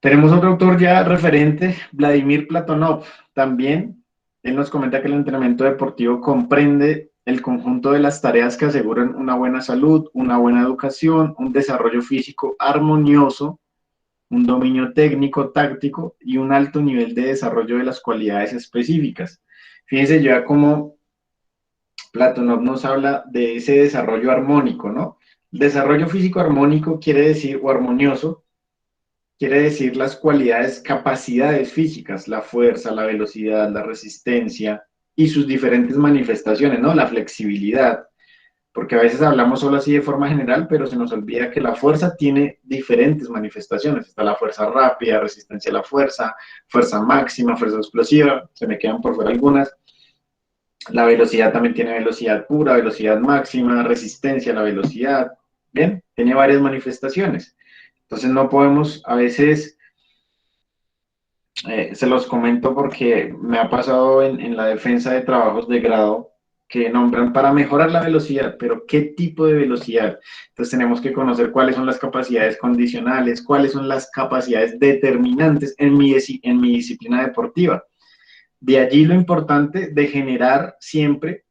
Tenemos otro autor ya referente, Vladimir Platonov. También, él nos comenta que el entrenamiento deportivo comprende el conjunto de las tareas que aseguran una buena salud, una buena educación, un desarrollo físico armonioso, un dominio técnico, táctico y un alto nivel de desarrollo de las cualidades específicas. Fíjense ya cómo Platonov nos habla de ese desarrollo armónico, ¿no? Desarrollo físico armónico quiere decir, o armonioso, quiere decir las cualidades, capacidades físicas, la fuerza, la velocidad, la resistencia y sus diferentes manifestaciones, ¿no? La flexibilidad, porque a veces hablamos solo así de forma general, pero se nos olvida que la fuerza tiene diferentes manifestaciones. Está la fuerza rápida, resistencia a la fuerza, fuerza máxima, fuerza explosiva, se me quedan por fuera algunas. La velocidad también tiene velocidad pura, velocidad máxima, resistencia a la velocidad. Bien, tiene varias manifestaciones. Entonces no podemos, a veces, se los comento porque me ha pasado en la defensa de trabajos de grado que nombran para mejorar la velocidad, pero ¿qué tipo de velocidad? Entonces tenemos que conocer cuáles son las capacidades condicionales, cuáles son las capacidades determinantes en mi disciplina deportiva. De allí lo importante de generar siempre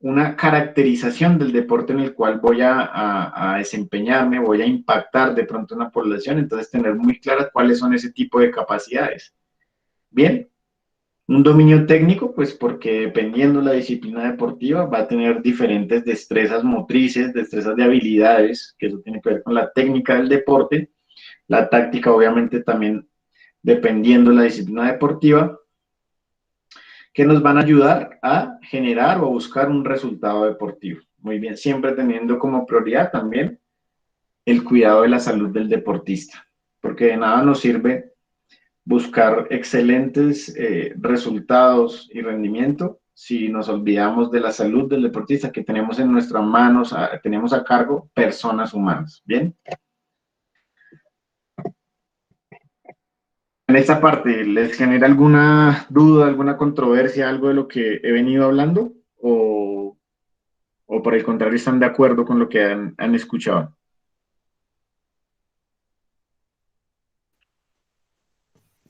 una caracterización del deporte en el cual voy a desempeñarme, voy a impactar de pronto en la población, entonces tener muy claras cuáles son ese tipo de capacidades. Bien, un dominio técnico, pues porque dependiendo la disciplina deportiva va a tener diferentes destrezas motrices, destrezas de habilidades, que eso tiene que ver con la técnica del deporte, la táctica obviamente también dependiendo la disciplina deportiva, que nos van a ayudar a generar o a buscar un resultado deportivo. Muy bien, siempre teniendo como prioridad también el cuidado de la salud del deportista, porque de nada nos sirve buscar excelentes resultados y rendimiento si nos olvidamos de la salud del deportista, que tenemos en nuestras manos, tenemos a cargo personas humanas. Bien. En esta parte, ¿les genera alguna duda, alguna controversia, algo de lo que he venido hablando? ¿O por el contrario están de acuerdo con lo que han escuchado?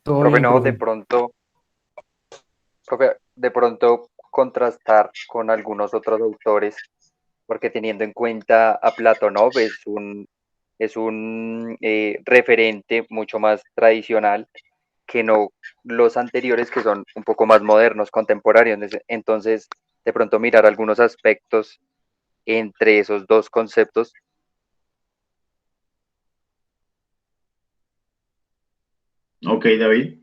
Todo Profe, bien, no, profe. profe, de pronto contrastar con algunos otros autores, porque teniendo en cuenta a Platonov es un referente mucho más tradicional que no los anteriores que son un poco más modernos, contemporáneos. Entonces, de pronto mirar algunos aspectos entre esos dos conceptos. Ok, David.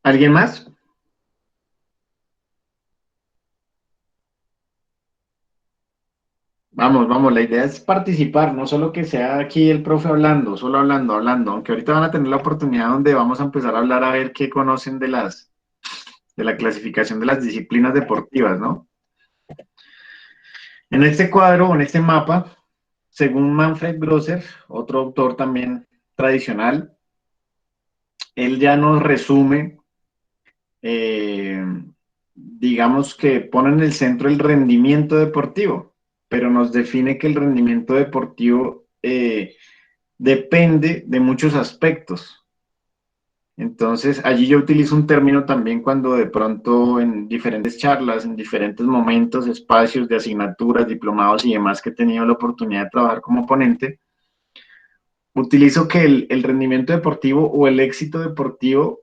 ¿Alguien más? Vamos, vamos, la idea es participar, no solo que sea aquí el profe hablando, solo hablando, aunque ahorita van a tener la oportunidad donde vamos a empezar a hablar a ver qué conocen de la clasificación de las disciplinas deportivas, ¿no? En este cuadro, en este mapa, según Manfred Grosser, otro autor también tradicional, él ya nos resume, eh, digamos que pone en el centro el rendimiento deportivo, pero nos define que el rendimiento deportivo depende de muchos aspectos. Entonces, allí yo utilizo un término también cuando de pronto en diferentes charlas, en diferentes momentos, espacios de asignaturas, diplomados y demás que he tenido la oportunidad de trabajar como ponente, utilizo que el rendimiento deportivo o el éxito deportivo,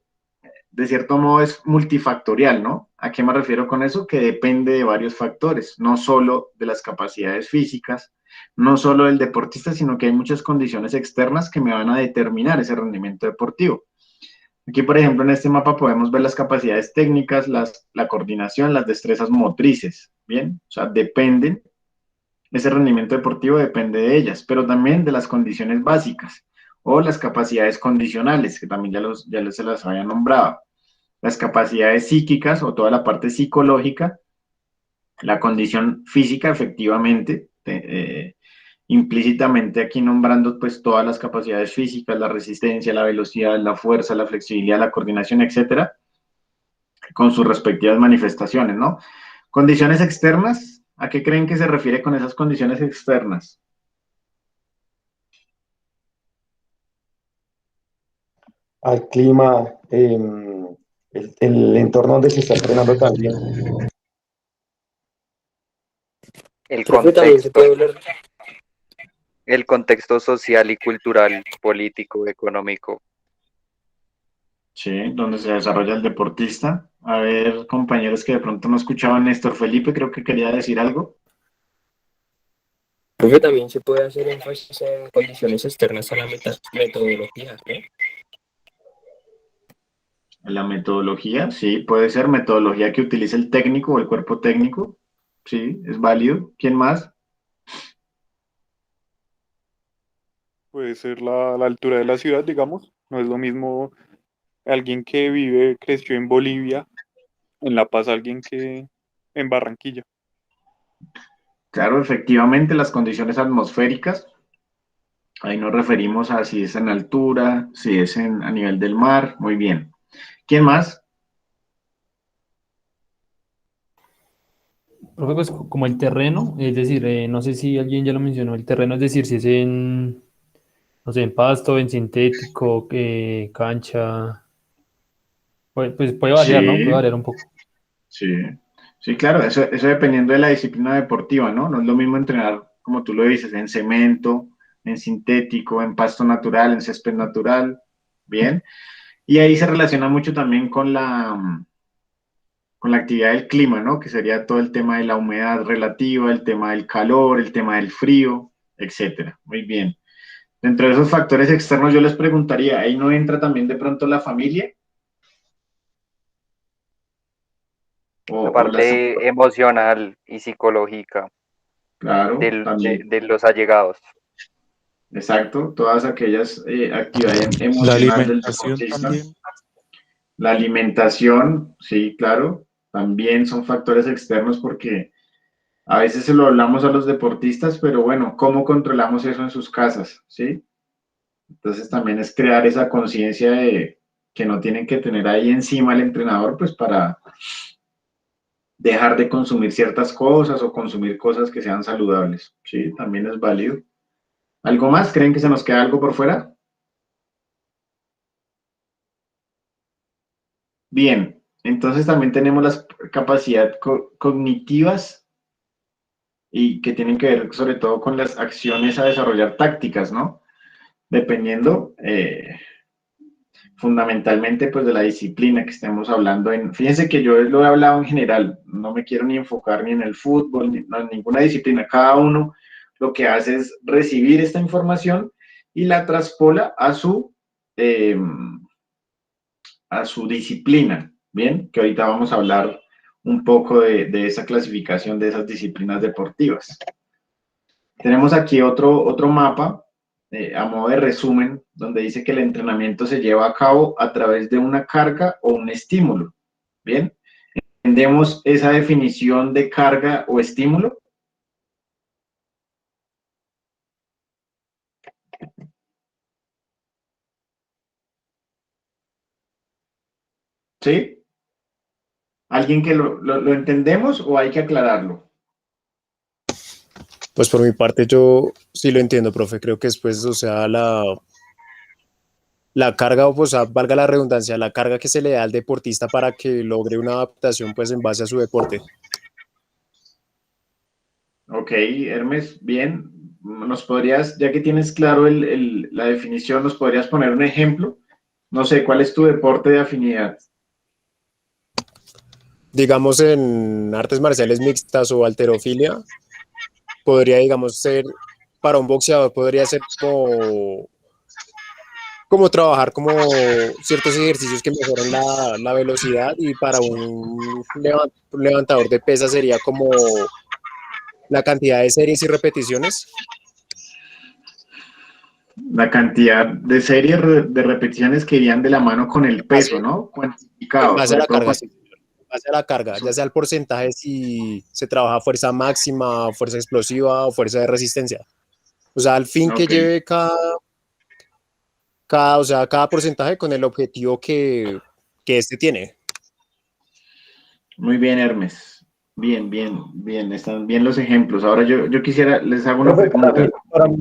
de cierto modo, es multifactorial, ¿no? ¿A qué me refiero con eso? Que depende de varios factores, no solo de las capacidades físicas, no solo del deportista, sino que hay muchas condiciones externas que me van a determinar ese rendimiento deportivo. Aquí, por ejemplo, en este mapa podemos ver las capacidades técnicas, la coordinación, las destrezas motrices, ¿bien? O sea, ese rendimiento deportivo depende de ellas, pero también de las condiciones básicas. o las capacidades condicionales, que también ya se las había nombrado. Las capacidades psíquicas o toda la parte psicológica, la condición física, efectivamente, implícitamente aquí nombrando pues todas las capacidades físicas, la resistencia, la velocidad, la fuerza, la flexibilidad, la coordinación, etcétera, con sus respectivas manifestaciones, ¿no? Condiciones externas, ¿a qué creen que se refiere con esas condiciones externas? Al clima, el entorno donde se está entrenando también. El Profe, también se contexto, puede hablar. el contexto social y cultural, político, económico. Sí, donde se desarrolla el deportista. A ver, compañeros que de pronto no escuchaban, Néstor Felipe, creo que quería decir algo. Profe, también se puede hacer énfasis en condiciones externas a la metodología, ¿no? La metodología, sí, puede ser metodología que utilice el técnico o el cuerpo técnico. Sí, es válido. ¿Quién más? Puede ser la altura de la ciudad, digamos. No es lo mismo alguien que vive, creció en Bolivia, en La Paz, alguien que en Barranquilla. Claro, efectivamente, las condiciones atmosféricas. Ahí nos referimos a si es en altura, si es a nivel del mar. Muy bien. ¿Quién más? Profe, pues como el terreno, es decir, no sé si alguien ya lo mencionó, el terreno, es decir, si es en, no sé, en pasto, en sintético, cancha, pues puede variar, ¿no? Puede Sí, variar un poco. sí. Sí, claro, eso dependiendo de la disciplina deportiva, ¿no? No es lo mismo entrenar, como tú lo dices, en cemento, en sintético, en pasto natural, en césped natural. Bien. Y ahí se relaciona mucho también con la actividad del clima, ¿no? Que sería todo el tema de la humedad relativa, el tema del calor, el tema del frío, etcétera. Muy bien. Dentro de esos factores externos, yo les preguntaría, ¿ahí no entra también de pronto la familia? La O las... parte emocional y psicológica Claro, también. de los allegados. Exacto, todas aquellas actividades La emocionales del alimentación deportista. también. La alimentación, sí, claro, también son factores externos porque a veces se lo hablamos a los deportistas, pero bueno, ¿cómo controlamos eso en sus casas? ¿Sí? Entonces también es crear esa conciencia de que no tienen que tener ahí encima el entrenador, pues para dejar de consumir ciertas cosas o consumir cosas que sean saludables. Sí, también es válido. ¿Algo más? ¿Creen que se nos queda algo por fuera? Bien, entonces también tenemos las capacidades cognitivas y que tienen que ver sobre todo con las acciones a desarrollar tácticas, ¿no? Dependiendo fundamentalmente pues de la disciplina que estemos hablando. Fíjense que yo lo he hablado en general, no me quiero ni enfocar ni en el fútbol, ni en ninguna disciplina. Cada uno lo que hace es recibir esta información y la traspola eh, a su disciplina, ¿bien? Que ahorita vamos a hablar un poco de esa clasificación de esas disciplinas deportivas. Tenemos aquí otro mapa a modo de resumen, donde dice que el entrenamiento se lleva a cabo a través de una carga o un estímulo. Bien, entendemos esa definición de carga o estímulo. ¿Sí? ¿Alguien que lo entendemos o hay que aclararlo? Pues por mi parte yo sí lo entiendo, profe. Creo que después, o sea, la carga, o sea, valga la redundancia, la carga que se le da al deportista para que logre una adaptación pues en base a su deporte. Ok, Hermes, bien. ¿Nos podrías, ya que tienes claro la definición, nos podrías poner un ejemplo? No sé, ¿cuál es tu deporte de afinidad? Digamos en artes marciales mixtas o halterofilia, podría, digamos, ser, para un boxeador podría ser como trabajar como ciertos ejercicios que mejoran la velocidad, y para un levantador de pesas sería como la cantidad de series y repeticiones. La cantidad de series de repeticiones que irían de la mano con el peso, ¿no? En Cuantificado, base a sobre la todo carga, sí, señor. En base a la carga, ya sea el porcentaje si se trabaja fuerza máxima, fuerza explosiva o fuerza de resistencia. O sea, al fin que Ok, lleve o sea, cada porcentaje con el objetivo que este tiene. muy bien, Hermes. Bien, bien, bien, están bien los ejemplos. Ahora yo quisiera, les hago una Profe, pregunta. para mí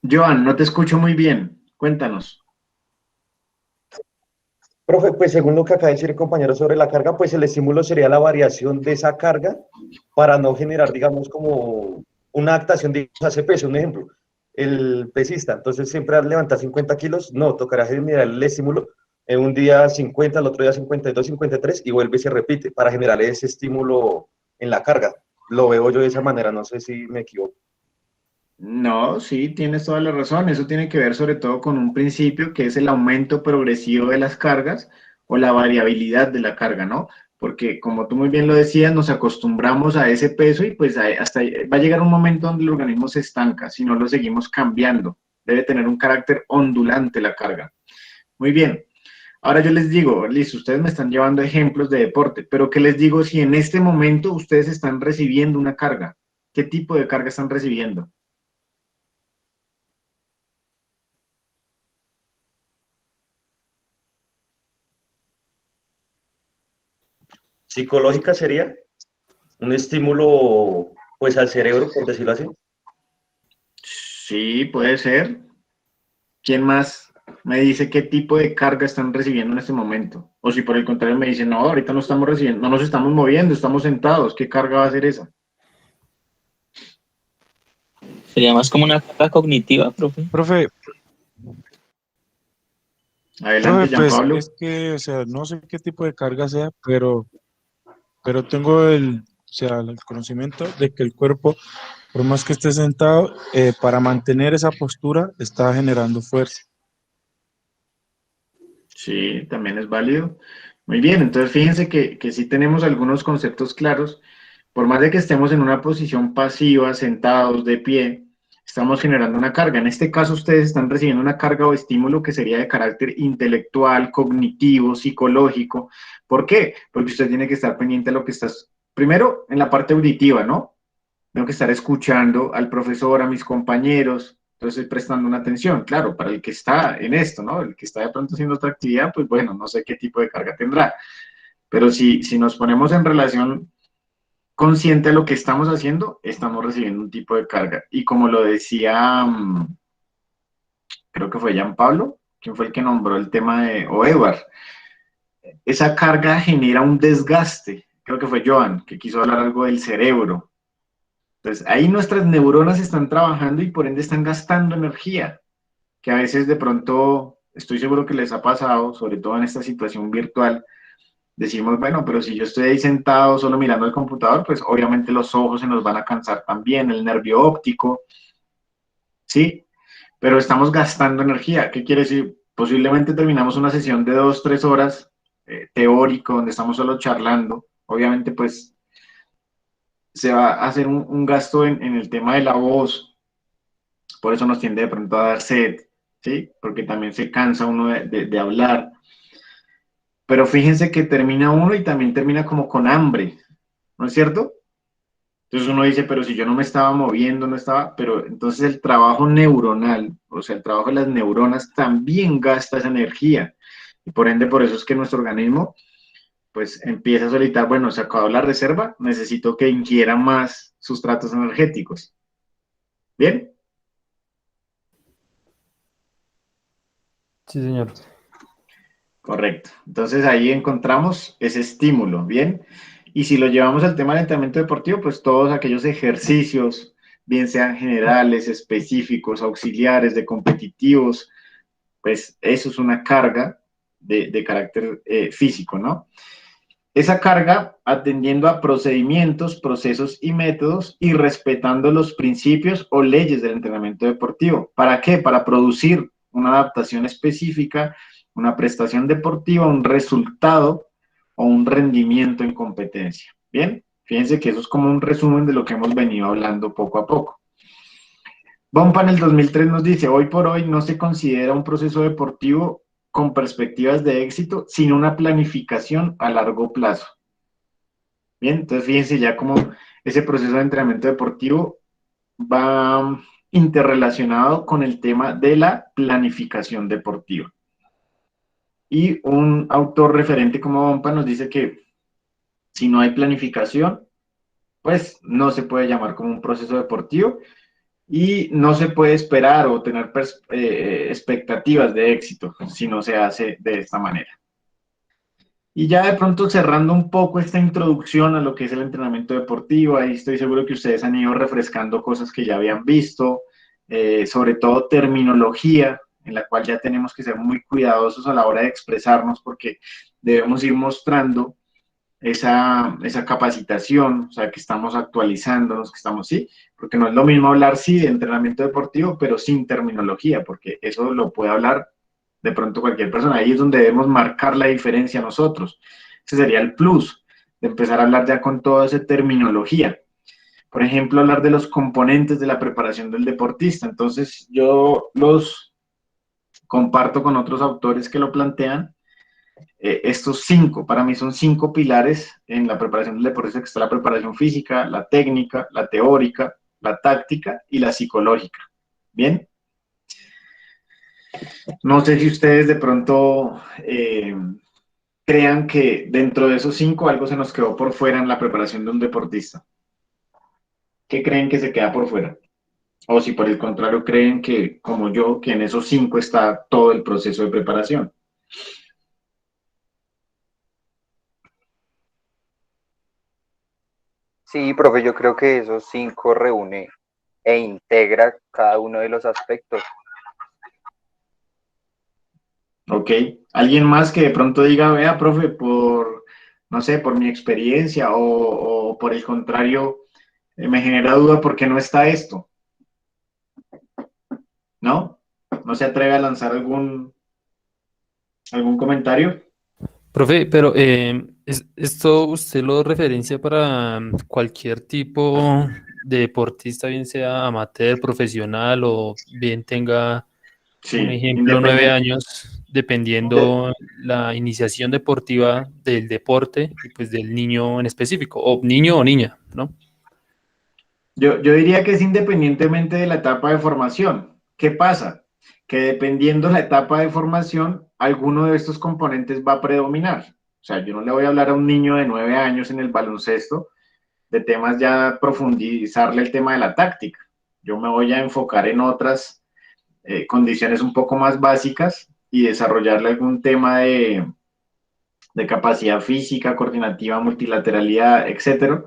Joan, no te escucho muy bien. Cuéntanos. Profe, pues según lo que acaba de decir el compañero sobre la carga, pues el estímulo sería la variación de esa carga para no generar, digamos, como una adaptación de ese peso. Un ejemplo, el pesista, entonces siempre al levantar 50 kilos, no, tocará generar el estímulo en un día 50, el otro día 52, 53 y vuelve y se repite para generar ese estímulo en la carga. Lo veo yo de esa manera, no sé si me equivoco. No, sí, tienes toda la razón. Eso tiene que ver sobre todo con un principio que es el aumento progresivo de las cargas o la variabilidad de la carga, ¿no? Porque como tú muy bien lo decías, nos acostumbramos a ese peso y pues hasta va a llegar un momento donde el organismo se estanca si no lo seguimos cambiando. Debe tener un carácter ondulante la carga. Muy bien. Ahora yo les digo, listo, ustedes me están llevando ejemplos de deporte, pero ¿qué les digo si en este momento ustedes están recibiendo una carga? ¿Qué tipo de carga están recibiendo? Psicológica sería un estímulo, pues al cerebro, por decirlo así. Sí, puede ser. ¿Quién más me dice qué tipo de carga están recibiendo en este momento? O si por el contrario me dicen, no, ahorita no estamos recibiendo, no nos estamos moviendo, estamos sentados, ¿qué carga va a ser esa? Sería más como una carga cognitiva, profe. Profe, Adelante, profe, pues Gianpablo. es que, o sea, no sé qué tipo de carga sea, pero tengo o sea, el conocimiento de que el cuerpo, por más que esté sentado, para mantener esa postura, está generando fuerza. Sí, también es válido. Muy bien, entonces fíjense que sí tenemos algunos conceptos claros. Por más de que estemos en una posición pasiva, sentados, de pie, estamos generando una carga. En este caso, ustedes están recibiendo una carga o estímulo que sería de carácter intelectual, cognitivo, psicológico. ¿Por qué? Porque usted tiene que estar pendiente de lo que estás, primero, en la parte auditiva, ¿no? Tengo que estar escuchando al profesor, a mis compañeros, entonces prestando una atención. Claro, para el que está en esto, ¿no? El que está de pronto haciendo otra actividad, pues bueno, no sé qué tipo de carga tendrá. Pero si nos ponemos en relación consciente de lo que estamos haciendo, estamos recibiendo un tipo de carga. Y como lo decía, creo que fue Jean Pablo, quien fue el que nombró el tema de, o Edward, esa carga genera un desgaste. Creo que fue Joan, que quiso hablar algo del cerebro. Entonces, ahí nuestras neuronas están trabajando y por ende están gastando energía, que a veces de pronto, estoy seguro que les ha pasado, sobre todo en esta situación virtual, decimos, bueno, pero si yo estoy ahí sentado solo mirando el computador, pues obviamente los ojos se nos van a cansar también, el nervio óptico, ¿sí? Pero estamos gastando energía. ¿Qué quiere decir? Posiblemente terminamos una sesión de 2, 3 horas teórico, donde estamos solo charlando. Obviamente, pues se va a hacer un gasto en el tema de la voz, por eso nos tiende de pronto a dar sed, ¿sí? Porque también se cansa uno de hablar. Pero fíjense que termina uno y también termina como con hambre, ¿no es cierto? Entonces uno dice, pero si yo no me estaba moviendo, no estaba, pero entonces el trabajo neuronal, o sea, el trabajo de las neuronas también gasta esa energía. Y por ende, por eso es que nuestro organismo, pues empieza a solicitar, bueno, se acabó la reserva, necesito que ingiera más sustratos energéticos. ¿Bien? Sí, señor. Correcto. Entonces ahí encontramos ese estímulo, ¿bien? Y si lo llevamos al tema del entrenamiento deportivo, pues todos aquellos ejercicios, bien sean generales, específicos, auxiliares, de competitivos, pues eso es una carga de carácter físico, ¿no? Esa carga atendiendo a procedimientos, procesos y métodos y respetando los principios o leyes del entrenamiento deportivo. ¿Para qué? Para producir una adaptación específica, una prestación deportiva, un resultado o un rendimiento en competencia. Bien, fíjense que eso es como un resumen de lo que hemos venido hablando poco a poco. Bompa en el 2003 nos dice, hoy por hoy no se considera un proceso deportivo con perspectivas de éxito, sino una planificación a largo plazo. Bien, entonces fíjense ya cómo ese proceso de entrenamiento deportivo va interrelacionado con el tema de la planificación deportiva. Y un autor referente como Bompa nos dice que si no hay planificación, pues no se puede llamar como un proceso deportivo y no se puede esperar o tener expectativas de éxito si no se hace de esta manera. Y ya de pronto cerrando un poco esta introducción a lo que es el entrenamiento deportivo, ahí estoy seguro que ustedes han ido refrescando cosas que ya habían visto, sobre todo terminología, en la cual ya tenemos que ser muy cuidadosos a la hora de expresarnos porque debemos ir mostrando esa capacitación, o sea, que estamos actualizándonos, que estamos, sí, porque no es lo mismo hablar, sí, de entrenamiento deportivo, pero sin terminología, porque eso lo puede hablar de pronto cualquier persona. Ahí es donde debemos marcar la diferencia nosotros. Ese sería el plus, de empezar a hablar ya con toda esa terminología. Por ejemplo, hablar de los componentes de la preparación del deportista. Entonces, yo los comparto con otros autores que lo plantean. Estos 5, para mí son 5 pilares en la preparación del deportista, que está la preparación física, la técnica, la teórica, la táctica y la psicológica. ¿Bien? No sé si ustedes de pronto crean que dentro de esos 5 algo se nos quedó por fuera en la preparación de un deportista. ¿Qué creen que se queda por fuera? O si por el contrario creen que, como yo, que en esos 5 está todo el proceso de preparación. Sí, profe, yo creo que esos 5 reúne e integra cada uno de los aspectos. ¿Ok? ¿Alguien más que de pronto diga, vea, profe, por, no sé, por mi experiencia o por el contrario, me genera duda porque no está esto? ¿No? ¿No se atreve a lanzar algún comentario? Profe, pero esto usted lo referencia para cualquier tipo de deportista, bien sea amateur, profesional o bien tenga un Sí, ejemplo, 9 independiente. años, dependiendo la iniciación deportiva del deporte y pues del niño en específico, o niño o niña, ¿no? Yo diría que es independientemente de la etapa de formación. ¿Qué pasa? Que dependiendo la etapa de formación, alguno de estos componentes va a predominar. O sea, yo no le voy a hablar a un niño de 9 años en el baloncesto de temas ya profundizarle el tema de la táctica. Yo me voy a enfocar en otras condiciones un poco más básicas y desarrollarle algún tema de capacidad física, coordinativa, multilateralidad, etcétera,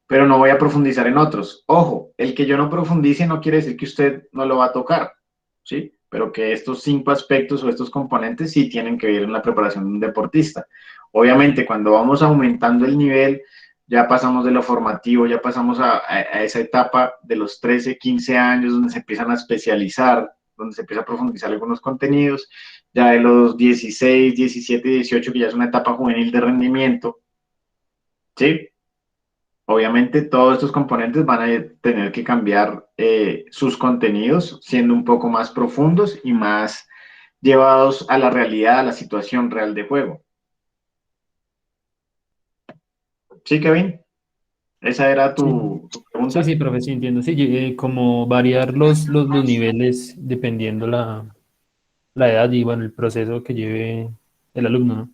pero no voy a profundizar en otros. Ojo, el que yo no profundice no quiere decir que usted no lo va a tocar, ¿sí? Pero que estos 5 aspectos o estos componentes sí tienen que ver en la preparación de un deportista. Obviamente, cuando vamos aumentando el nivel, ya pasamos de lo formativo, ya pasamos a esa etapa de los 13, 15 años, donde se empiezan a especializar, donde se empieza a profundizar algunos contenidos, ya de los 16, 17, 18, que ya es una etapa juvenil de rendimiento, ¿sí? Obviamente todos estos componentes van a tener que cambiar sus contenidos, siendo un poco más profundos y más llevados a la realidad, a la situación real de juego. ¿Sí, Kevin? ¿Esa era Sí, tu sí, pregunta? sí, profe, sí, entiendo. Sí, como variar los niveles dependiendo la edad y bueno, el proceso que lleve el alumno, ¿no?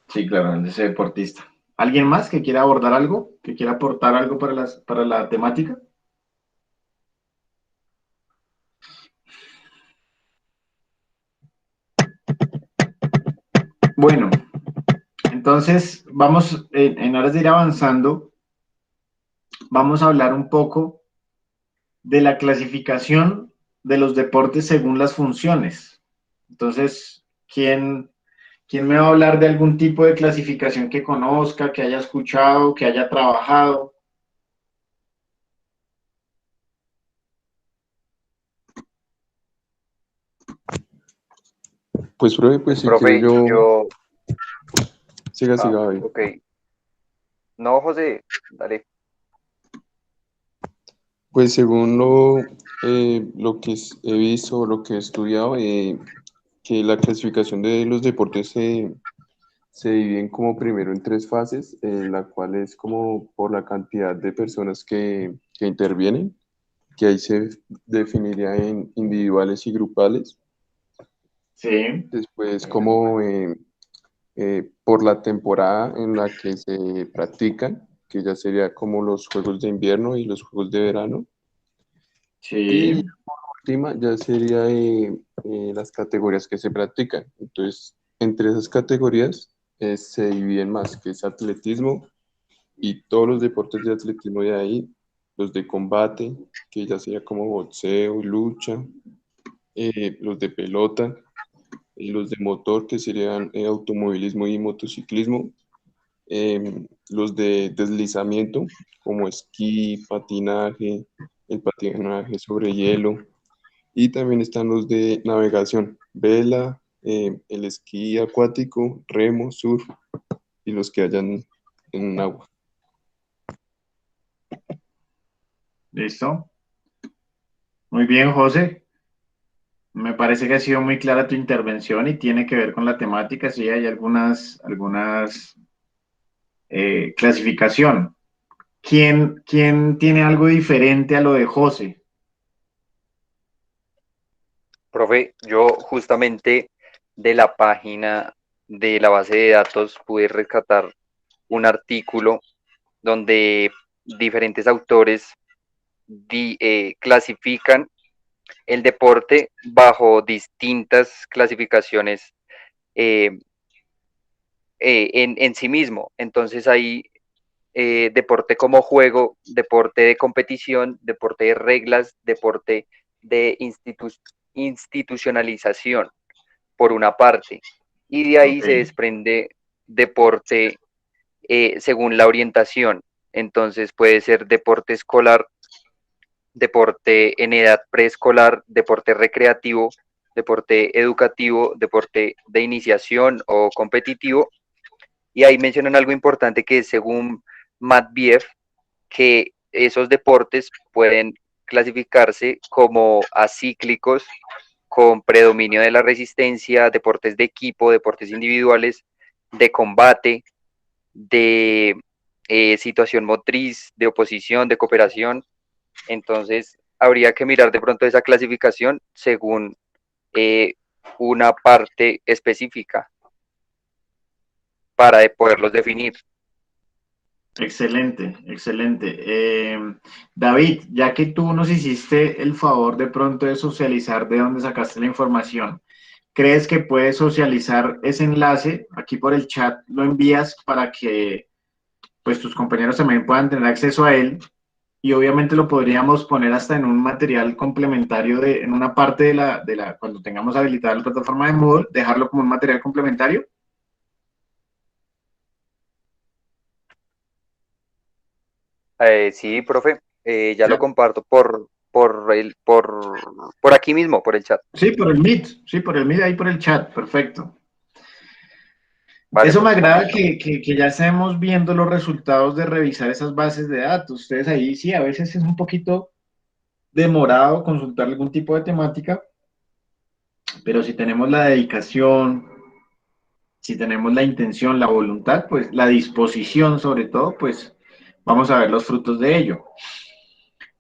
Sí, claro, de ese deportista. ¿Alguien más que quiera abordar algo? ¿Que quiera aportar algo para la temática? Bueno, entonces vamos, en aras de ir avanzando, vamos a hablar un poco de la clasificación de los deportes según las funciones. Entonces, ¿quién me va a hablar de algún tipo de clasificación que conozca, que haya escuchado, que haya trabajado? Pues, profe, pues si quiere Profe, yo... yo... Siga, Ah, siga, ok. No, José, dale. Pues según lo que he visto, lo que he estudiado, que la clasificación de los deportes se dividen como primero en tres fases, la cual es como por la cantidad de personas que intervienen, que ahí se definiría en individuales y grupales. Sí, Después como por la temporada en la que se practican, que ya sería como los Juegos de Invierno y los Juegos de Verano. Y sí, última ya sería las categorías que se practican. Entonces, entre esas categorías se dividen más, que es atletismo y todos los deportes de atletismo de ahí, los de combate, que ya sería como boxeo, lucha, los de pelota, y los de motor, que serían automovilismo y motociclismo, los de deslizamiento, como esquí, patinaje, el patinaje sobre hielo, y también están los de navegación, vela, el esquí acuático, remo, surf y los que hayan en agua. listo. Muy bien, José. Me parece que ha sido muy clara tu intervención y tiene que ver con la temática. Sí, hay algunas clasificación. ¿Quién tiene algo diferente a lo de José? Profe, yo justamente de la página de la base de datos pude rescatar un artículo donde diferentes autores clasifican el deporte bajo distintas clasificaciones eh, en sí mismo. Entonces hay deporte como juego, deporte de competición, deporte de reglas, deporte de institucionalización, por una parte. Y de ahí Ok, se desprende deporte según la orientación. Entonces puede ser deporte escolar, deporte en edad preescolar, deporte recreativo, deporte educativo, deporte de iniciación o competitivo. Y ahí mencionan algo importante que es según Matveev, que esos deportes pueden clasificarse como acíclicos con predominio de la resistencia, deportes de equipo, deportes individuales, de combate, de situación motriz, de oposición, de cooperación. Entonces, habría que mirar de pronto esa clasificación según eh, una parte específica para poderlos definir. excelente, excelente. David, ya que tú nos hiciste el favor de pronto de socializar de dónde sacaste la información, ¿crees que puedes socializar ese enlace? Aquí por el chat lo envías para que pues tus compañeros también puedan tener acceso a él y obviamente lo podríamos poner hasta en un material complementario en una parte cuando tengamos habilitada la plataforma de Moodle, dejarlo como un material complementario. Sí, profe, ya lo comparto por aquí mismo, por el chat. Sí, por el Meet, sí, por el Meet, ahí por el chat, perfecto. Vale, Eso me profe. agrada que ya estemos viendo los resultados de revisar esas bases de datos. Ustedes ahí sí, a veces es un poquito demorado consultar algún tipo de temática, pero si tenemos la dedicación, si tenemos la intención, la voluntad, pues la disposición sobre todo, pues vamos a ver los frutos de ello.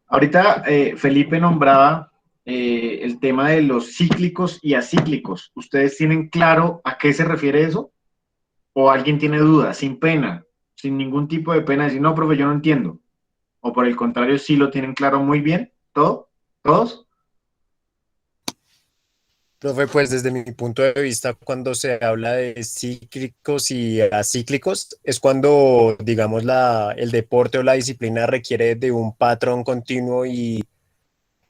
Ahorita Felipe nombraba el tema de los cíclicos y acíclicos. ¿Ustedes tienen claro a qué se refiere eso? ¿O alguien tiene dudas, sin pena, sin ningún tipo de pena, decir, no, profe, yo no entiendo? ¿O por el contrario, sí lo tienen claro muy bien? ¿Todo? ¿Todos? Profe, pues desde mi punto de vista, cuando se habla de cíclicos y acíclicos, es cuando, digamos, el deporte o la disciplina requiere de un patrón continuo y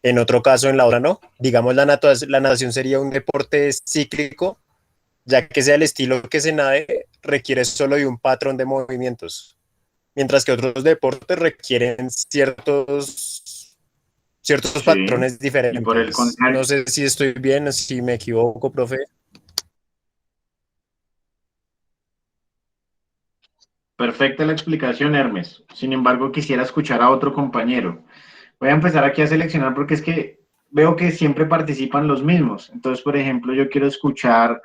en otro caso, en la otra no. Digamos, la natación sería un deporte cíclico, ya que sea el estilo que se nade, requiere solo de un patrón de movimientos, mientras que otros deportes requieren ciertos Sí. patrones Y por el diferentes. No contrario, sé si estoy bien, si me equivoco, profe. perfecta la explicación, Hermes. Sin embargo, quisiera escuchar a otro compañero. Voy a empezar aquí a seleccionar porque es que veo que siempre participan los mismos. Entonces, por ejemplo, yo quiero escuchar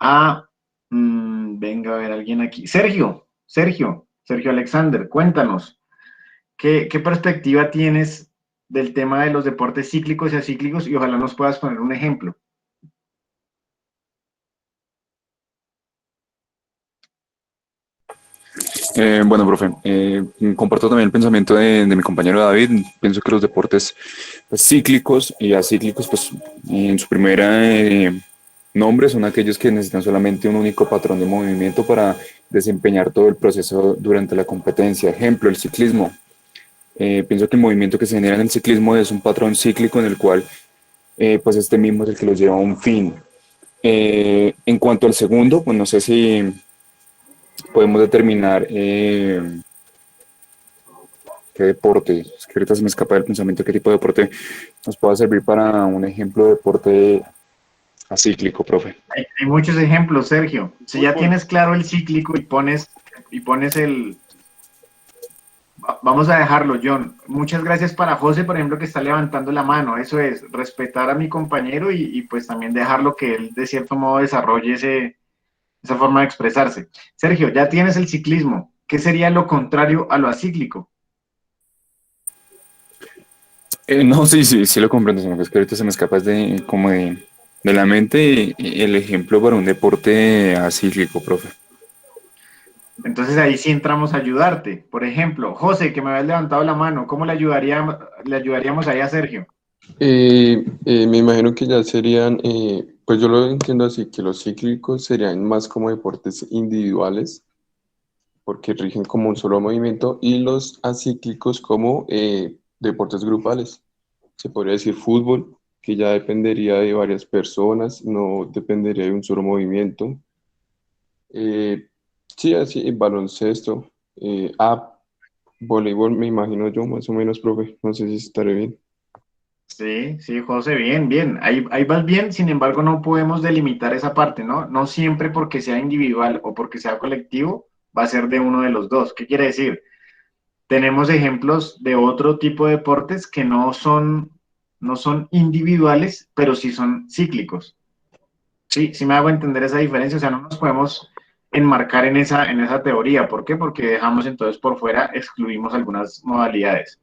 a, venga a ver, alguien aquí. Sergio Alexander, cuéntanos, ¿qué perspectiva tienes del tema de los deportes cíclicos y acíclicos? Y ojalá nos puedas poner un ejemplo. Bueno, profe, comparto también el pensamiento de mi compañero David. Pienso que los deportes pues, cíclicos y acíclicos, pues en su primera nombre son aquellos que necesitan solamente un único patrón de movimiento para desempeñar todo el proceso durante la competencia. Ejemplo, el ciclismo. Pienso que el movimiento que se genera en el ciclismo es un patrón cíclico en el cual pues este mismo es el que los lleva a un fin. En cuanto al segundo, pues no sé si podemos determinar qué deporte, es que ahorita se me escapa del pensamiento qué tipo de deporte nos pueda servir para un ejemplo de deporte acíclico, profe. Hay muchos ejemplos, Sergio. Si ya Fútbol. tienes claro el cíclico y pones el... Vamos a dejarlo, John. Muchas gracias para José, por ejemplo, que está levantando la mano. Eso es, respetar a mi compañero y pues también dejarlo que él de cierto modo desarrolle esa forma de expresarse. Sergio, ya tienes el ciclismo. ¿Qué sería lo contrario a lo acíclico? No, sí lo comprendo, sino que es que ahorita se me escapa de la mente el ejemplo para un deporte acíclico, profe. Entonces ahí sí entramos a ayudarte. Por ejemplo, José, que me habías levantado la mano, ¿cómo le ayudaríamos ahí a Sergio? Me imagino que ya serían, pues yo lo entiendo así, que los cíclicos serían más como deportes individuales, porque rigen como un solo movimiento, y los acíclicos como deportes grupales. Se podría decir fútbol, que ya dependería de varias personas, no dependería de un solo movimiento. Eh, sí, así, baloncesto, voleibol, me imagino yo, más o menos, profe, no sé si estaré bien. Sí, José, bien, bien. Ahí vas bien, sin embargo, no podemos delimitar esa parte, ¿no? No siempre porque sea individual o porque sea colectivo va a ser de uno de los dos. ¿Qué quiere decir? Tenemos ejemplos de otro tipo de deportes que no son individuales, pero sí son cíclicos. Sí me hago entender esa diferencia, o sea, no nos podemos enmarcar en esa teoría. ¿Por qué? Porque dejamos entonces por fuera, excluimos algunas modalidades.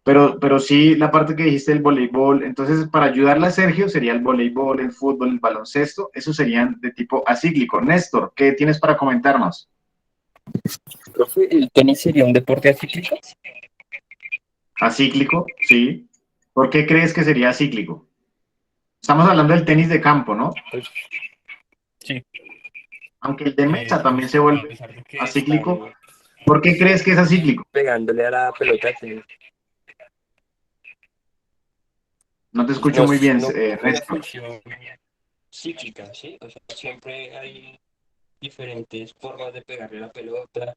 Pero sí, la parte que dijiste del voleibol, entonces para ayudarle a Sergio sería el voleibol, el fútbol, el baloncesto, esos serían de tipo acíclico. Néstor, ¿qué tienes para comentarnos? Profe, ¿el tenis sería un deporte acíclico? Acíclico, sí. ¿Por qué crees que sería acíclico? Estamos hablando del tenis de campo, ¿no? Pues sí, Aunque el de mesa también pues se a vuelve pesar de que acíclico. están ¿Por qué crees que es acíclico? pegándole a la pelota de tenis, No te escucho no, muy bien, no cumple una Néstor. función cíclica, ¿sí? O sea, siempre hay diferentes formas de pegarle a la pelota,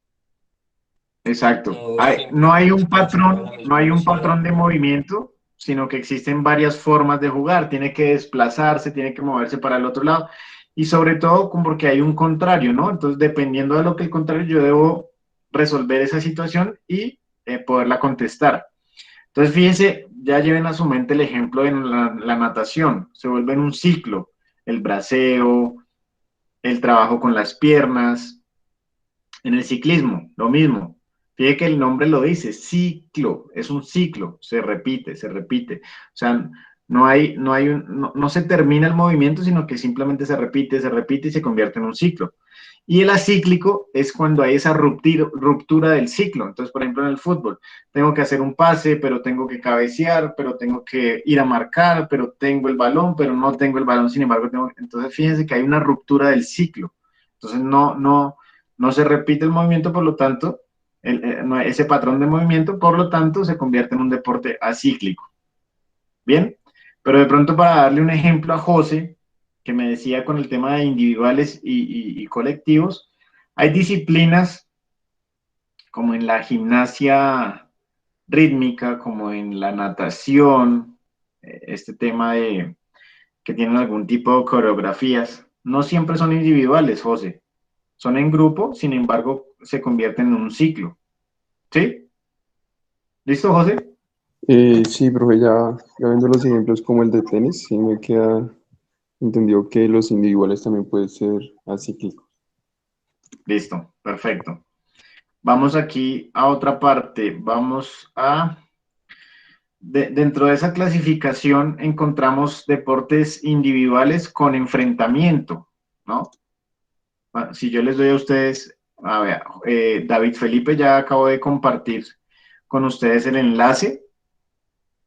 Exacto. no siempre No hay un funciona a la patrón, no misma hay un velocidad. patrón de movimiento, sino que existen varias formas de jugar. Tiene que desplazarse, tiene que moverse para el otro lado. Y sobre todo porque hay un contrario, ¿no? Entonces, dependiendo de lo que el contrario, yo debo resolver esa situación y poderla contestar. Entonces, fíjense, ya lleven a su mente el ejemplo en la natación. Se vuelve en un ciclo. El braceo, el trabajo con las piernas. En el ciclismo, lo mismo. Fíjate que el nombre lo dice, ciclo, es un ciclo, se repite, se repite. O sea, no se termina el movimiento, sino que simplemente se repite y se convierte en un ciclo. Y el acíclico es cuando hay esa ruptura del ciclo. Entonces, por ejemplo, en el fútbol, tengo que hacer un pase, pero tengo que cabecear, pero tengo que ir a marcar, pero tengo el balón, pero no tengo el balón, sin embargo, entonces fíjense que hay una ruptura del ciclo. Entonces, no se repite el movimiento, por lo tanto, ese patrón de movimiento, por lo tanto, se convierte en un deporte acíclico. Bien, pero de pronto para darle un ejemplo a José, que me decía con el tema de individuales y colectivos, hay disciplinas como en la gimnasia rítmica, como en la natación, este tema de que tienen algún tipo de coreografías, no siempre son individuales, José, son en grupo, sin embargo, se convierten en un ciclo. ¿Sí? ¿Listo, José? Sí, profe, ya viendo los ejemplos como el de tenis, sí me queda entendido que los individuales también pueden ser acíclicos. Listo, perfecto. Vamos aquí a otra parte. Vamos a... dentro de esa clasificación encontramos deportes individuales con enfrentamiento, ¿no? Bueno, si yo les doy a ustedes, a ver, David Felipe ya acabo de compartir con ustedes el enlace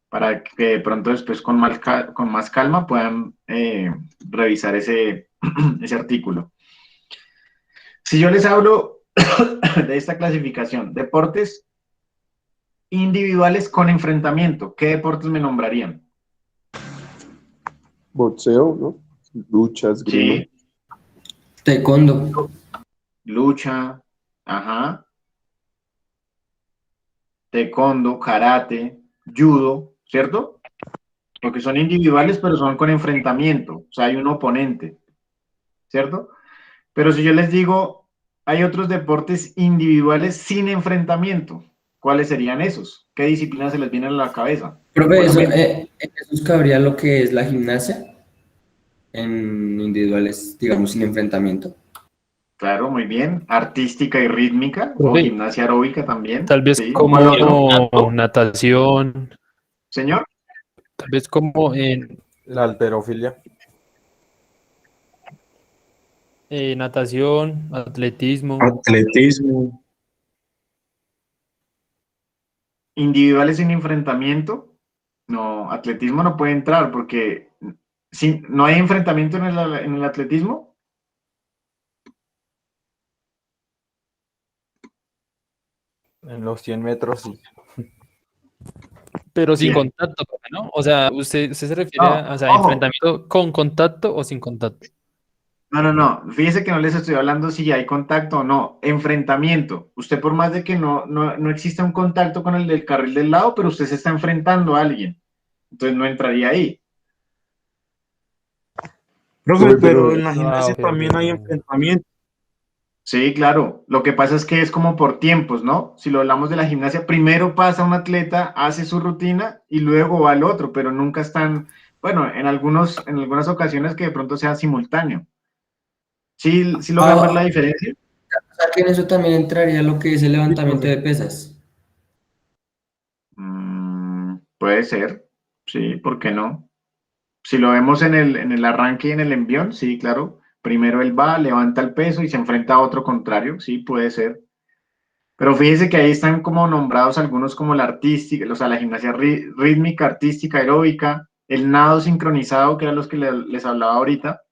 para que de pronto después con más calma puedan revisar ese, ese artículo. Si yo les hablo de esta clasificación, deportes individuales con enfrentamiento, ¿qué deportes me nombrarían? Boxeo, ¿no? Lucha, esgrima. Sí, Taekwondo. lucha, ajá, taekwondo, karate, judo, ¿cierto? Porque son individuales, pero son con enfrentamiento, o sea, hay un oponente, ¿cierto? Pero si yo les digo, hay otros deportes individuales sin enfrentamiento, ¿cuáles serían esos? ¿Qué disciplinas se les viene a la cabeza o Profe, a la eso, mente? en eso cabría lo que es la gimnasia en individuales, digamos, sin enfrentamiento. Claro, muy bien. Artística y rítmica o Profe, gimnasia aeróbica también, tal vez ¿sí? ¿Cuál otro? como natación, Señor, tal vez como en La halterofilia. natación, atletismo. Atletismo. individuales sin enfrentamiento. No, atletismo no puede entrar porque si no hay enfrentamiento en el atletismo. En los 100 metros, sí. Pero sin Sí. contacto, ¿no? O sea, usted se refiere No, a, o sea, ojo. enfrentamiento con contacto o sin contacto. No. Fíjese que no les estoy hablando si hay contacto o no. Enfrentamiento. Usted por más de que no exista un contacto con el del carril del lado, pero usted se está enfrentando a alguien. Entonces no entraría ahí. Profe, Pero en pero la Ah, gimnasia ok, ok, también hay ok. enfrentamiento. Sí, claro. Lo que pasa es que es como por tiempos, ¿no? Si lo hablamos de la gimnasia, primero pasa un atleta, hace su rutina y luego va el otro, pero nunca están, bueno, en algunas ocasiones que de pronto sea simultáneo. ¿Sí, sí logran ver la Ah, diferencia? o sea que en eso también entraría lo que es el Sí, levantamiento profe. de pesas. Puede ser, sí, ¿por qué no? Si lo vemos en el arranque y en el envión, sí, claro. Primero él va, levanta el peso y se enfrenta a otro contrario, sí, puede ser. Pero fíjese que ahí están como nombrados algunos como la artística, o sea, la gimnasia rítmica, artística, aeróbica, el nado sincronizado, que eran los que les hablaba ahorita,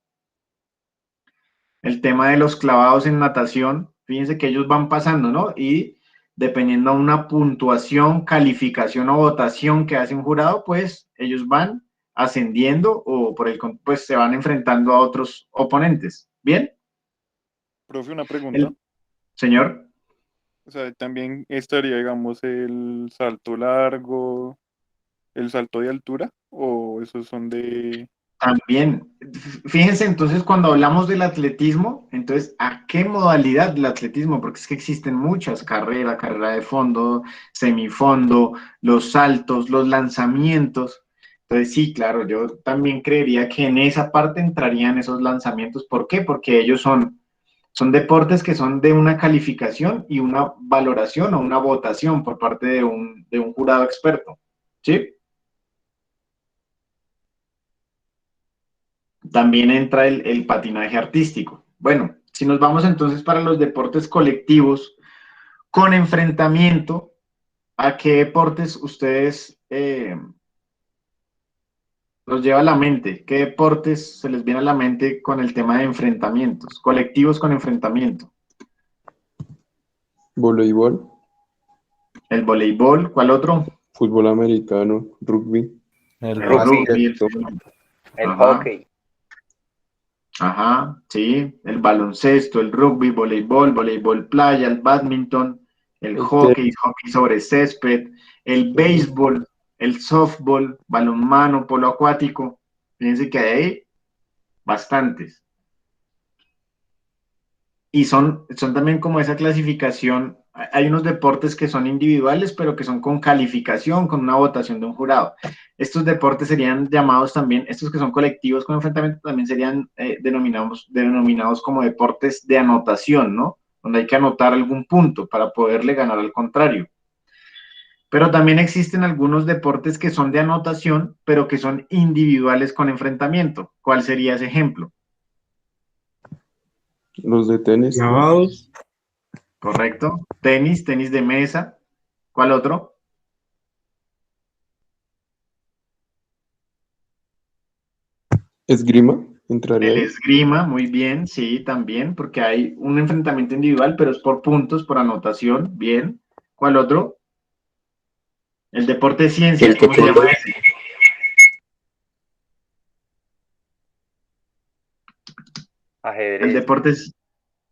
el tema de los clavados en natación, fíjense que ellos van pasando, ¿no? Y dependiendo a una puntuación, calificación o votación que hace un jurado, pues ellos van ascendiendo o pues se van enfrentando a otros oponentes. ¿Bien? Profe, una pregunta. El señor. O sea, también estaría, digamos, el salto largo, el salto de altura, o esos son de... También, fíjense entonces cuando hablamos del atletismo, entonces, ¿a qué modalidad del atletismo? Porque es que existen muchas carreras, carrera de fondo, semifondo, los saltos, los lanzamientos. Entonces, sí, claro, yo también creería que en esa parte entrarían esos lanzamientos. ¿Por qué? Porque ellos son deportes que son de una calificación y una valoración o una votación por parte de un jurado experto. ¿Sí? También entra el patinaje artístico. Bueno, si nos vamos entonces para los deportes colectivos con enfrentamiento, ¿a qué deportes ustedes los lleva a la mente? ¿Qué deportes se les viene a la mente con el tema de enfrentamientos? Colectivos con enfrentamiento. Voleibol, El voleibol, ¿cuál otro? fútbol americano, rugby. El El Rugby, básquet. rugby, el ajá, hockey. ajá, sí, el baloncesto, el rugby, voleibol, voleibol playa, el badminton, el El hockey, tenis, hockey sobre césped, el tenis. béisbol, el softball, balonmano, polo acuático. Fíjense que hay bastantes. Y son también como esa clasificación hay unos deportes que son individuales, pero que son con calificación, con una votación de un jurado. Estos deportes serían llamados también, estos que son colectivos con enfrentamiento, también serían denominados como deportes de anotación, ¿no? Donde hay que anotar algún punto para poderle ganar al contrario. Pero también existen algunos deportes que son de anotación, pero que son individuales con enfrentamiento. ¿Cuál sería ese ejemplo? Los de tenis. Clavados. Correcto. Tenis de mesa. ¿Cuál otro? Esgrima, entraría El ahí. esgrima, muy bien, sí, también, porque hay un enfrentamiento individual, pero es por puntos, por anotación, bien. ¿Cuál otro? El deporte de ciencias, ¿cómo se llama ese? El Ajedrez. deporte es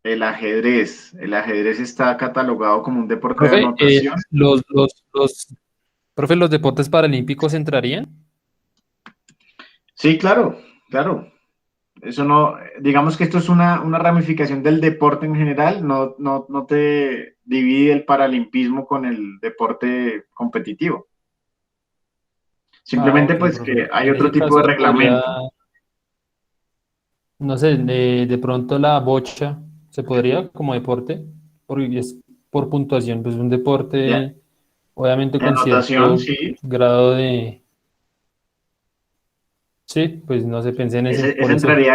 el ajedrez. El ajedrez está catalogado como un deporte de Profe, anotación. profe, ¿los deportes paralímpicos entrarían? Sí, claro, claro. Eso no, digamos que esto es una ramificación del deporte en general, no te divide el paralimpismo con el deporte competitivo. Ah, Simplemente ok, pues profe. que hay En otro ese tipo de caso podría, reglamento. no sé, de pronto la bocha, ¿se podría como deporte? Porque es por puntuación, pues un De, deporte, obviamente de con anotación, cierto sí. grado de... Sí, pues no sé, pensé en ese, Ese por eso entraría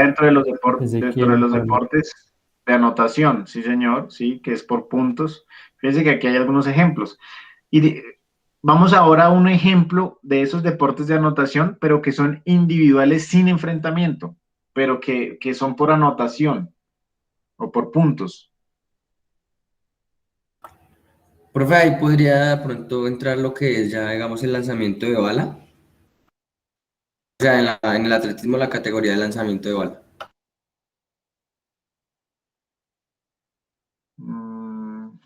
pensé que dentro de eran los para... deportes de anotación, sí señor, sí, que es por puntos. Fíjense que aquí hay algunos ejemplos. Y vamos ahora a un ejemplo de esos deportes de anotación, pero que son individuales sin enfrentamiento, pero que son por anotación o por puntos. Profe, ahí podría de pronto entrar lo que es ya, digamos, el lanzamiento de bala. O sea, en el atletismo la categoría de lanzamiento de bala. Mm,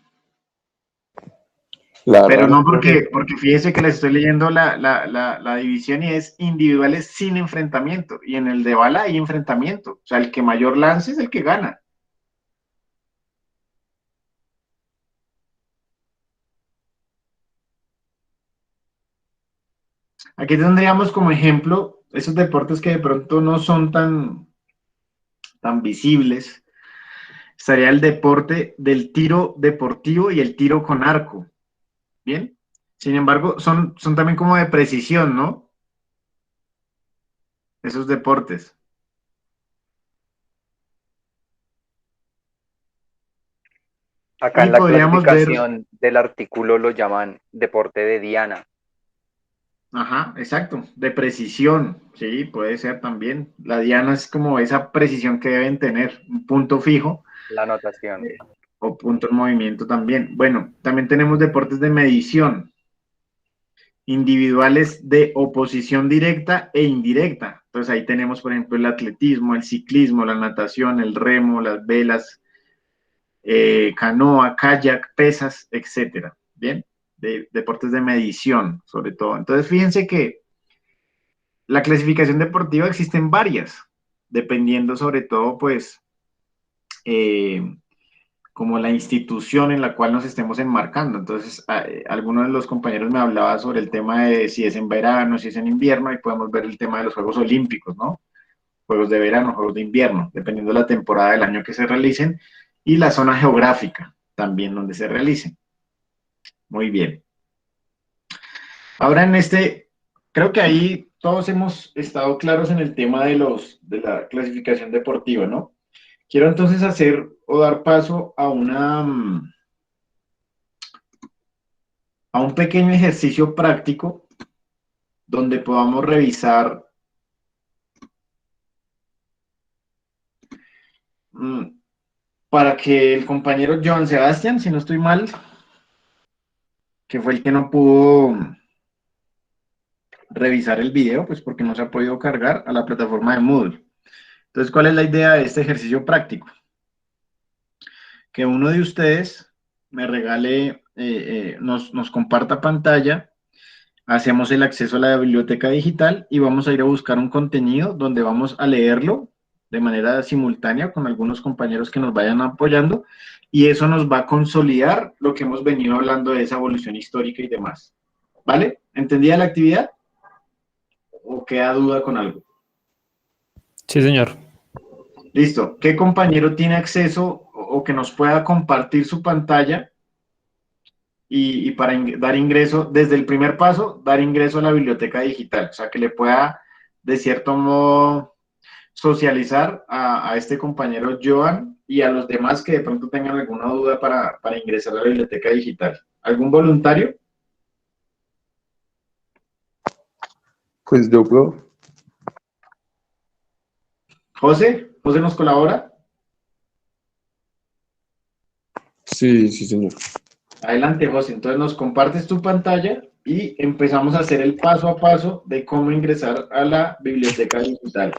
La pero rama, no profe. porque fíjese que les estoy leyendo la división y es individuales sin enfrentamiento. Y en el de bala hay enfrentamiento. O sea, el que mayor lance es el que gana. Aquí tendríamos como ejemplo esos deportes que de pronto no son tan visibles. Estaría el deporte del tiro deportivo y el tiro con arco. Bien. Sin embargo, son también como de precisión, ¿no? Esos deportes. Acá Y en la podríamos ver, clasificación del artículo lo llaman deporte de diana, ajá, exacto, de precisión, sí, puede ser también. La diana es como esa precisión que deben tener, un punto fijo la anotación. o punto en movimiento también. Bueno, también tenemos deportes de medición, individuales de oposición directa e indirecta. Entonces ahí tenemos, por ejemplo, el atletismo, el ciclismo, la natación, el remo, las velas, canoa, kayak, pesas, etcétera. Bien, de deportes de medición, sobre todo. Entonces fíjense que la clasificación deportiva existen varias, dependiendo sobre todo, pues, eh, como la institución en la cual nos estemos enmarcando. Entonces, algunos de los compañeros me hablaba sobre el tema de si es en verano, si es en invierno, y podemos ver el tema de los Juegos Olímpicos, ¿no? Juegos de verano, Juegos de invierno, dependiendo de la temporada del año que se realicen, y la zona geográfica también donde se realicen. Muy bien. Ahora creo que ahí todos hemos estado claros en el tema de la clasificación deportiva, ¿no? Quiero entonces hacer o dar paso a un pequeño ejercicio práctico donde podamos revisar mm, para que el compañero Joan Sebastián, si no estoy mal, que fue el que no pudo revisar el video, pues porque no se ha podido cargar a la plataforma de Moodle. Entonces, ¿cuál es la idea de este ejercicio práctico? Que uno de ustedes me regale, nos comparta pantalla, hacemos el acceso a la biblioteca digital y vamos a ir a buscar un contenido donde vamos a leerlo de manera simultánea con algunos compañeros que nos vayan apoyando, y eso nos va a consolidar lo que hemos venido hablando de esa evolución histórica y demás. ¿Vale? ¿Entendía la actividad? ¿O queda duda con algo? Sí, señor. Listo. ¿Qué compañero tiene acceso o que nos pueda compartir su pantalla y para dar ingreso, desde el primer paso, dar ingreso a la biblioteca digital? O sea, que le pueda, de cierto modo, socializar a este compañero Joan y a los demás que de pronto tengan alguna duda para ingresar a la biblioteca digital. ¿Algún voluntario? Pues yo puedo. ¿José? ¿José nos colabora? Sí, sí, señor. Adelante, José. Entonces nos compartes tu pantalla y empezamos a hacer el paso a paso de cómo ingresar a la biblioteca digital.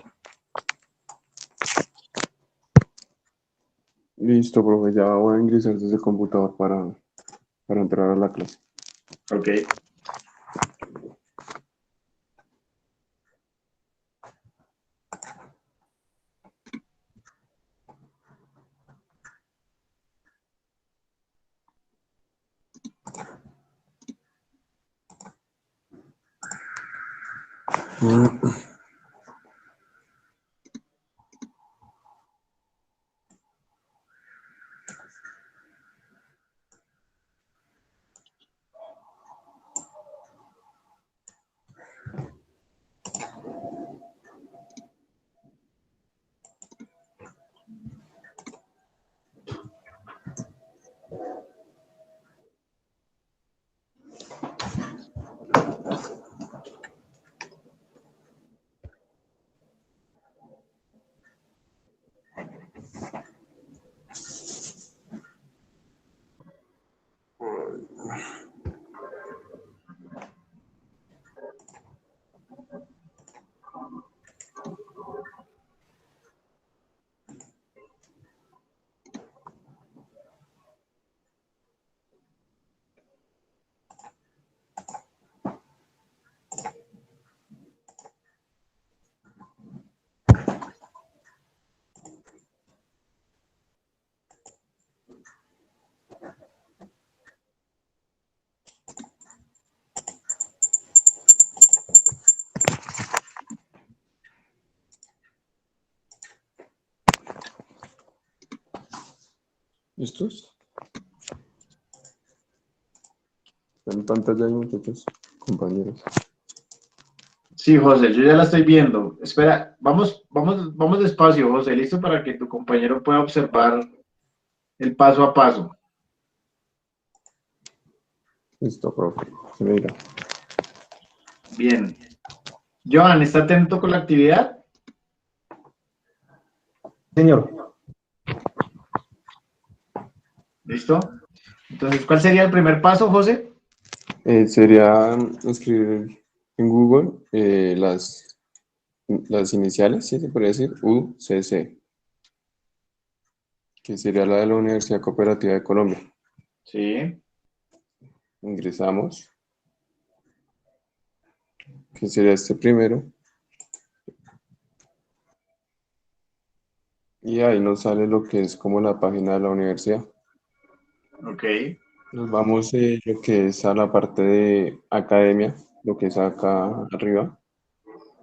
Listo, profe, ya voy a ingresar desde el computador para entrar a la clase. Ok. ¿Listos? ¿Están en pantalla ahí, muchachos? Compañeros. Sí, José, yo ya la estoy viendo. Espera, vamos despacio, José, listo para que tu compañero pueda observar el paso a paso. Listo, profe. Se me irá. Bien. Joan, ¿está atento con la actividad? Señor. ¿Listo? Entonces, ¿cuál sería el primer paso, José? Sería escribir en Google las iniciales, ¿sí se podría decir? UCC, que sería la de la Universidad Cooperativa de Colombia. Sí. Ingresamos, que sería este primero. Y ahí nos sale lo que es como la página de la universidad. Ok. Nos vamos lo que es a la parte de academia, lo que es acá arriba,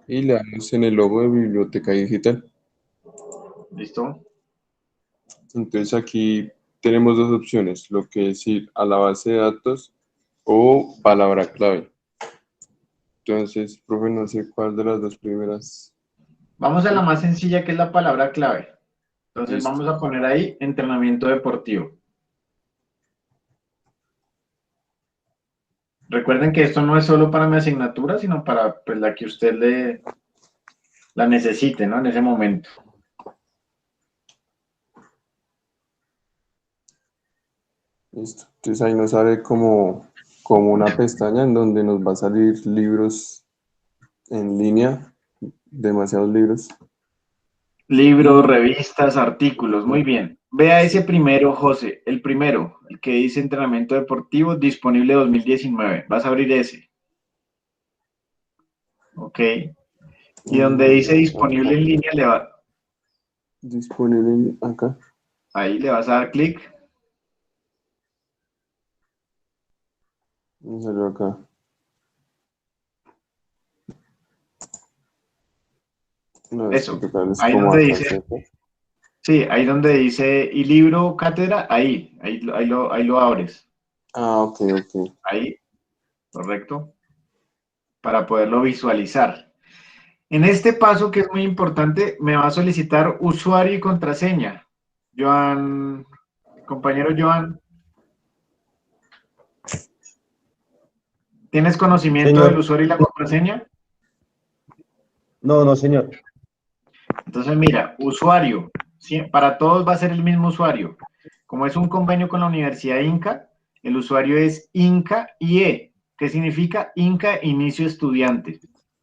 y le damos en el logo de biblioteca digital. ¿Listo? Entonces aquí tenemos dos opciones, lo que es ir a la base de datos o palabra clave. Entonces, profe, no sé cuál de las dos primeras. Vamos a la más sencilla, que es la palabra clave. Entonces, Listo. vamos a poner ahí entrenamiento deportivo. Recuerden que esto no es solo para mi asignatura, sino para pues, la que usted la necesite, ¿no? En ese momento. Listo. Entonces ahí nos sale como una pestaña en donde nos va a salir libros en línea, demasiados libros. Libros, revistas, artículos, muy bien. Vea ese primero, José, el primero, el que dice entrenamiento deportivo disponible 2019. Vas a abrir ese. Ok. Y donde dice disponible en línea, Disponible acá. Ahí le vas a dar clic. Me salió acá. No, es que Eso. total es Ahí como donde acá, dice, ¿cierto? sí, ahí donde dice y libro cátedra, ahí lo abres. Ah, ok, ok. Ahí, correcto, para poderlo visualizar. En este paso, que es muy importante, me va a solicitar usuario y contraseña. Joan, compañero Joan, ¿tienes conocimiento del Señor, usuario y la contraseña? no, no, señor. Entonces, mira, usuario, sí, para todos va a ser el mismo usuario. Como es un convenio con la Universidad Inca, el usuario es Inca IE, que significa Inca Inicio Estudiante.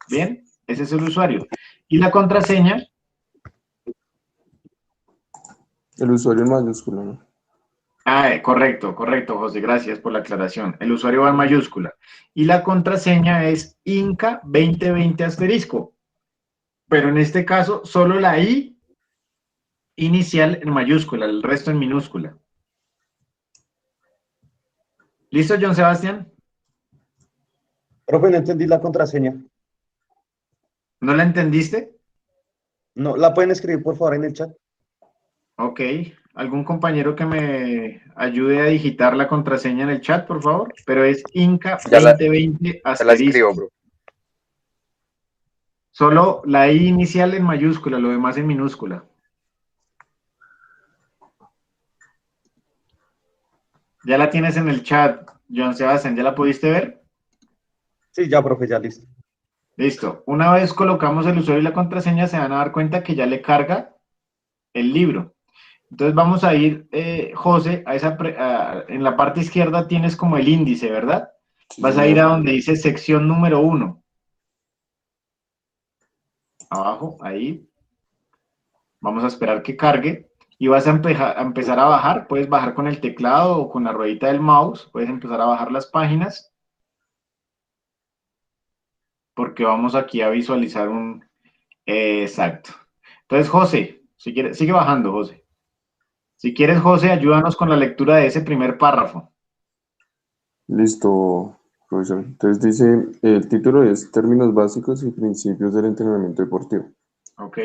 ¿Bien? Ese es el usuario. Y la contraseña, El usuario en mayúscula, ¿no? correcto, correcto, José, gracias por la aclaración. El usuario va en mayúscula. Y la contraseña es Inca 2020 asterisco. Pero en este caso, solo la I inicial en mayúscula, el resto en minúscula. ¿Listo, John Sebastián? Profe, no entendí la contraseña. ¿No la entendiste? No, ¿la pueden escribir por favor en el chat? Ok. ¿Algún compañero que me ayude a digitar la contraseña en el chat, por favor? Pero es Inca Ya la, 2020 ya la escribo, asterisco. bro. Solo la I inicial en mayúscula, lo demás en minúscula. Ya la tienes en el chat, John Sebastián, ¿ya la pudiste ver? Sí, ya, profe, ya listo. Listo. Una vez colocamos el usuario y la contraseña, se van a dar cuenta que ya le carga el libro. Entonces vamos a ir, José, en la parte izquierda tienes como el índice, ¿verdad? Sí, Vas a ir a señor. donde dice sección número 1. Abajo, ahí. Vamos a esperar que cargue y vas a empezar a bajar. Puedes bajar con el teclado o con la ruedita del mouse. Puedes empezar a bajar las páginas porque vamos aquí a visualizar un... exacto. Entonces, José, si quieres, sigue bajando, José. Si quieres, José, ayúdanos con la lectura de ese primer párrafo. Listo, profesor. Entonces dice, el título es Términos básicos y principios del entrenamiento deportivo. Ok,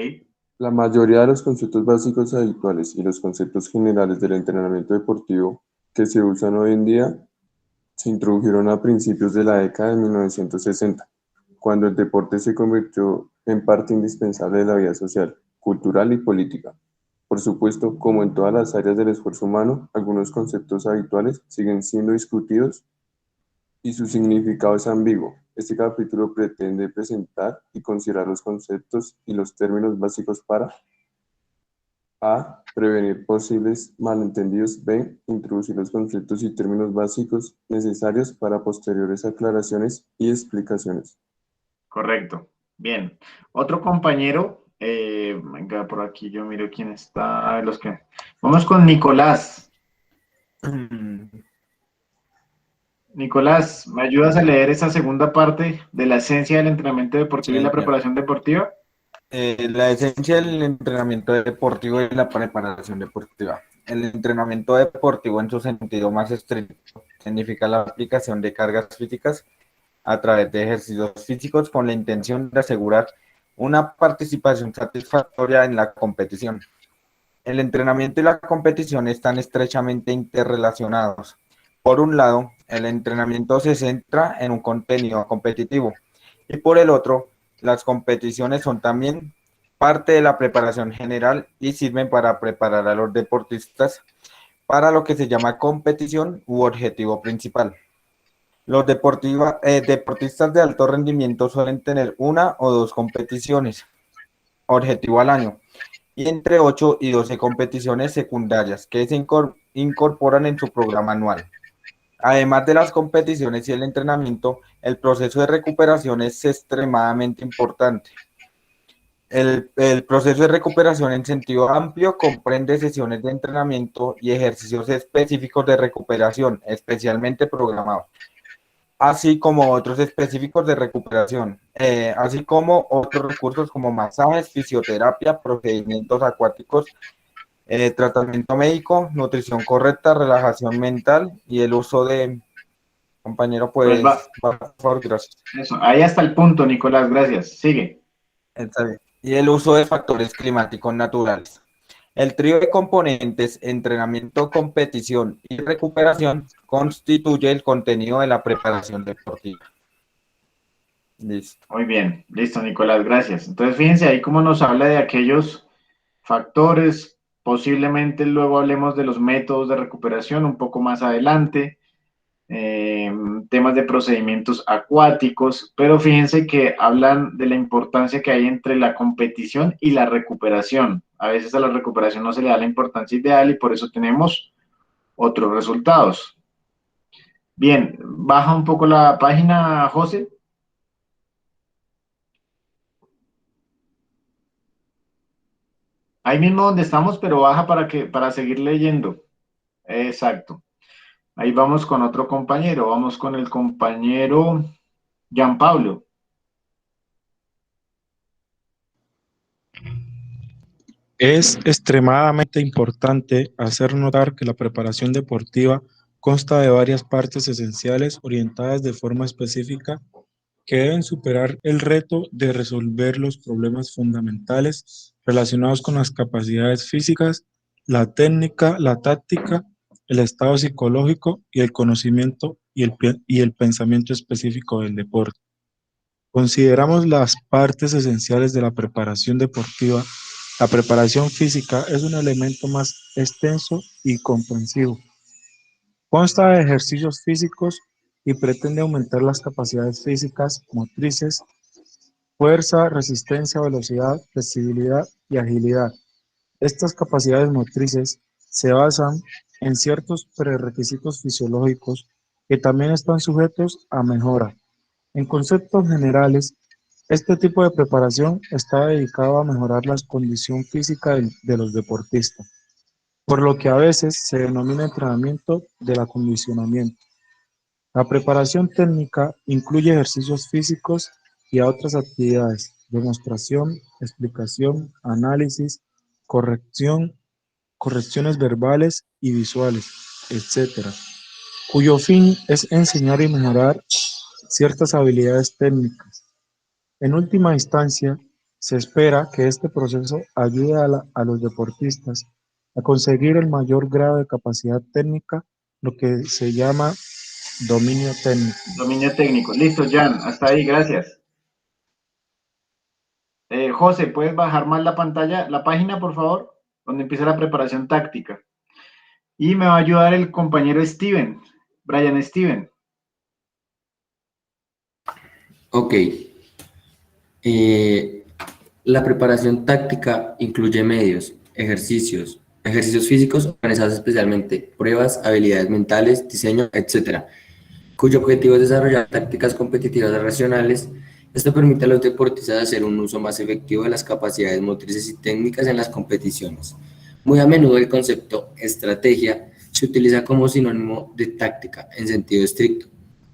La mayoría de los conceptos básicos habituales y los conceptos generales del entrenamiento deportivo que se usan hoy en día se introdujeron a principios de la década de 1960, cuando el deporte se convirtió en parte indispensable de la vida social, cultural y política. Por supuesto, como en todas las áreas del esfuerzo humano, algunos conceptos habituales siguen siendo discutidos y su significado es ambiguo. Este capítulo pretende presentar y considerar los conceptos y los términos básicos para a. Prevenir posibles malentendidos. B. Introducir los conceptos y términos básicos necesarios para posteriores aclaraciones y explicaciones. correcto. Bien. Otro compañero, venga, por aquí yo miro quién está, de los que... Vamos con Nicolás. Nicolás, ¿me ayudas a leer esa segunda parte de la esencia del entrenamiento deportivo y la Señor. preparación deportiva? La esencia del entrenamiento deportivo y la preparación deportiva. El entrenamiento deportivo en su sentido más estricto significa la aplicación de cargas físicas a través de ejercicios físicos con la intención de asegurar una participación satisfactoria en la competición. El entrenamiento y la competición están estrechamente interrelacionados. Por un lado, el entrenamiento se centra en un contenido competitivo y por el otro, las competiciones son también parte de la preparación general y sirven para preparar a los deportistas para lo que se llama competición u objetivo principal. Los deportistas de alto rendimiento suelen tener una o dos competiciones, objetivo al año, y entre 8 y 12 competiciones secundarias que se incorporan en su programa anual. Además de las competiciones y el entrenamiento, el proceso de recuperación es extremadamente importante. El proceso de recuperación en sentido amplio comprende sesiones de entrenamiento y ejercicios específicos de recuperación, especialmente programados. así como otros específicos de recuperación, así como otros recursos como masajes, fisioterapia, procedimientos acuáticos, tratamiento médico, nutrición correcta, relajación mental y el uso de, compañero, Pues pues, va, por favor, gracias. eso, ahí hasta el punto, Nicolás, gracias. Sigue. Está bien. Y el uso de factores climáticos naturales. El trío de componentes, entrenamiento, competición y recuperación, constituye el contenido de la preparación deportiva. Listo. Muy bien, listo, Nicolás, gracias. Entonces, fíjense ahí cómo nos habla de aquellos factores, posiblemente luego hablemos de los métodos de recuperación un poco más adelante, temas de procedimientos acuáticos, pero fíjense que hablan de la importancia que hay entre la competición y la recuperación. A veces a la recuperación no se le da la importancia ideal y por eso tenemos otros resultados. Bien, baja un poco la página, José. Ahí mismo donde estamos, pero baja para seguir leyendo. Exacto. Ahí vamos con otro compañero, vamos con el compañero Gianpablo. Es extremadamente importante hacer notar que la preparación deportiva consta de varias partes esenciales orientadas de forma específica que deben superar el reto de resolver los problemas fundamentales relacionados con las capacidades físicas, la técnica, la táctica, el estado psicológico y el conocimiento y el pensamiento específico del deporte. Consideramos las partes esenciales de la preparación deportiva. La preparación física es un elemento más extenso y comprensivo. Consta de ejercicios físicos y pretende aumentar las capacidades físicas, motrices, fuerza, resistencia, velocidad, flexibilidad y agilidad. Estas capacidades motrices se basan en ciertos prerequisitos fisiológicos que también están sujetos a mejora. En conceptos generales, este tipo de preparación está dedicado a mejorar la condición física de los deportistas, por lo que a veces se denomina entrenamiento del acondicionamiento. La preparación técnica incluye ejercicios físicos y otras actividades, demostración, explicación, análisis, corrección, correcciones verbales y visuales, etc., cuyo fin es enseñar y mejorar ciertas habilidades técnicas. En última instancia, se espera que este proceso ayude a los deportistas a conseguir el mayor grado de capacidad técnica, lo que se llama dominio técnico. Dominio técnico. Listo, Jan, hasta ahí, gracias. José, ¿puedes bajar más la pantalla, la página, por favor? Donde empieza la preparación táctica. Y me va a ayudar el compañero Steven, Brian Steven. Ok. La preparación táctica incluye medios, ejercicios físicos organizados especialmente, pruebas, habilidades mentales, diseño, etc., cuyo objetivo es desarrollar tácticas competitivas racionales. Esto permite a los deportistas hacer un uso más efectivo de las capacidades motrices y técnicas en las competiciones. Muy a menudo el concepto estrategia se utiliza como sinónimo de táctica en sentido estricto.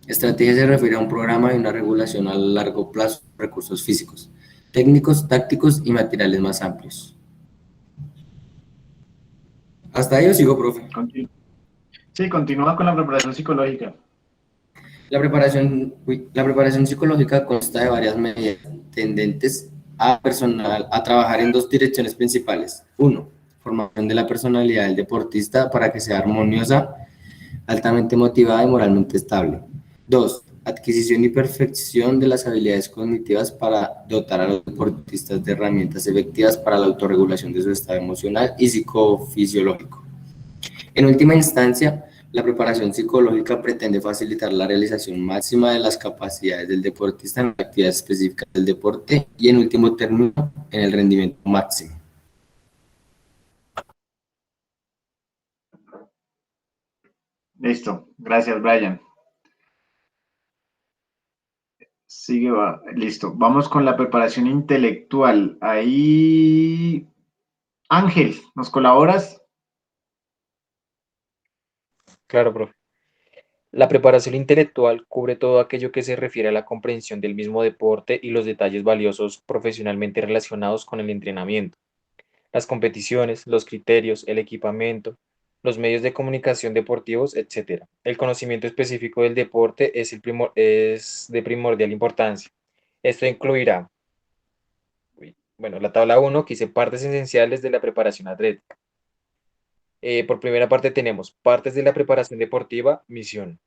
Estrategia se refiere a un programa y una regulación a largo plazo de recursos físicos, técnicos, tácticos y materiales más amplios. ¿Hasta ahí o sigo, profe? Sí, continúa con la preparación psicológica. La preparación psicológica consta de varias medidas tendentes a trabajar en dos direcciones principales. Uno, formación de la personalidad del deportista para que sea armoniosa, altamente motivada y moralmente estable. Dos, adquisición y perfección de las habilidades cognitivas para dotar a los deportistas de herramientas efectivas para la autorregulación de su estado emocional y psicofisiológico. En última instancia, la preparación psicológica pretende facilitar la realización máxima de las capacidades del deportista en actividades específicas del deporte y, en último término, en el rendimiento máximo. Listo, gracias, Brian. Sigue, va. Listo. Vamos con la preparación intelectual. Ahí, Ángel, ¿nos colaboras? Claro, profe. La preparación intelectual cubre todo aquello que se refiere a la comprensión del mismo deporte y los detalles valiosos profesionalmente relacionados con el entrenamiento, las competiciones, los criterios, el equipamiento, los medios de comunicación deportivos, etc. El conocimiento específico del deporte es de primordial importancia. Esto incluirá, bueno, la tabla 1 que dice partes esenciales de la preparación atlética. Por primera parte tenemos partes de la preparación deportiva, misión.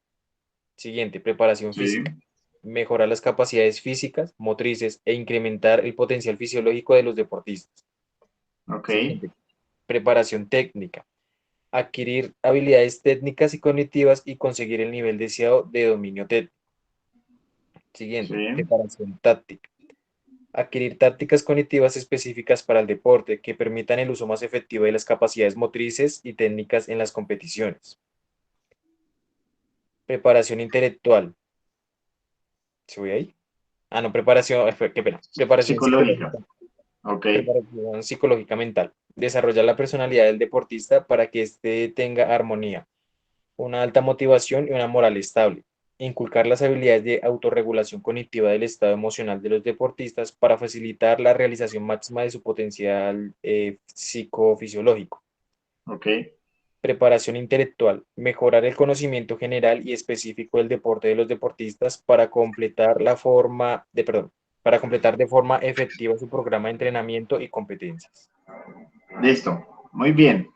Siguiente, preparación Sí, física. Mejorar las capacidades físicas, motrices e incrementar el potencial fisiológico de los deportistas. ok, Siguiente, preparación técnica. Adquirir habilidades técnicas y cognitivas y conseguir el nivel deseado de dominio técnico. Siguiente, sí, preparación táctica. Adquirir tácticas cognitivas específicas para el deporte que permitan el uso más efectivo de las capacidades motrices y técnicas en las competiciones. Preparación intelectual. ¿Se voy ahí? Ah, no, preparación, qué pena. Preparación psicológica, psicológica. ok, Preparación psicológica mental. Desarrollar la personalidad del deportista para que éste tenga armonía, una alta motivación y una moral estable. Inculcar las habilidades de autorregulación cognitiva del estado emocional de los deportistas para facilitar la realización máxima de su potencial psicofisiológico. ok, Preparación intelectual. Mejorar el conocimiento general y específico del deporte de los deportistas para completar para completar de forma efectiva su programa de entrenamiento y competencias. listo, muy bien.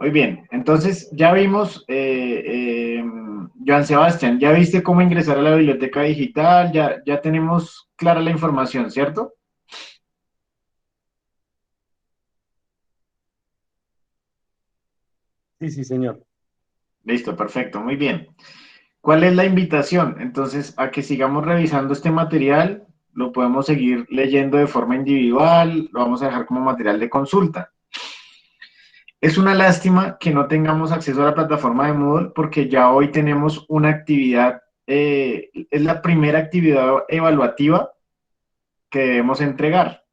Muy bien, entonces ya vimos, Joan Sebastián, ya viste cómo ingresar a la biblioteca digital, ya tenemos clara la información, ¿cierto? Sí, sí, señor. Listo, perfecto, muy bien. ¿Cuál es la invitación? Entonces, a que sigamos revisando este material, lo podemos seguir leyendo de forma individual, lo vamos a dejar como material de consulta. Es una lástima que no tengamos acceso a la plataforma de Moodle porque ya hoy tenemos una actividad, es la primera actividad evaluativa que debemos entregar.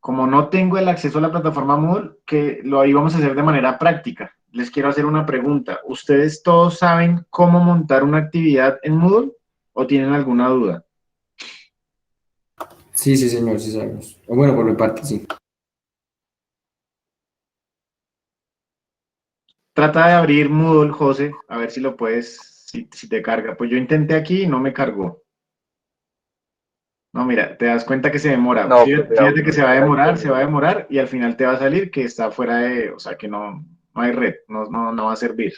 Como no tengo el acceso a la plataforma Moodle, que lo íbamos a hacer de manera práctica. Les quiero hacer una pregunta. ¿Ustedes todos saben cómo montar una actividad en Moodle o tienen alguna duda? Sí, sí, señor, sí sabemos. O bueno, por mi parte, sí. Trata de abrir Moodle, José, a ver si lo puedes, si te carga. Pues yo intenté aquí y no me cargó. No, mira, te das cuenta que se demora. No, Fíjate, profe, fíjate aún que no está se va a disponible. demorar y al final te va a salir que está fuera de, o sea, que no hay red, no va a servir.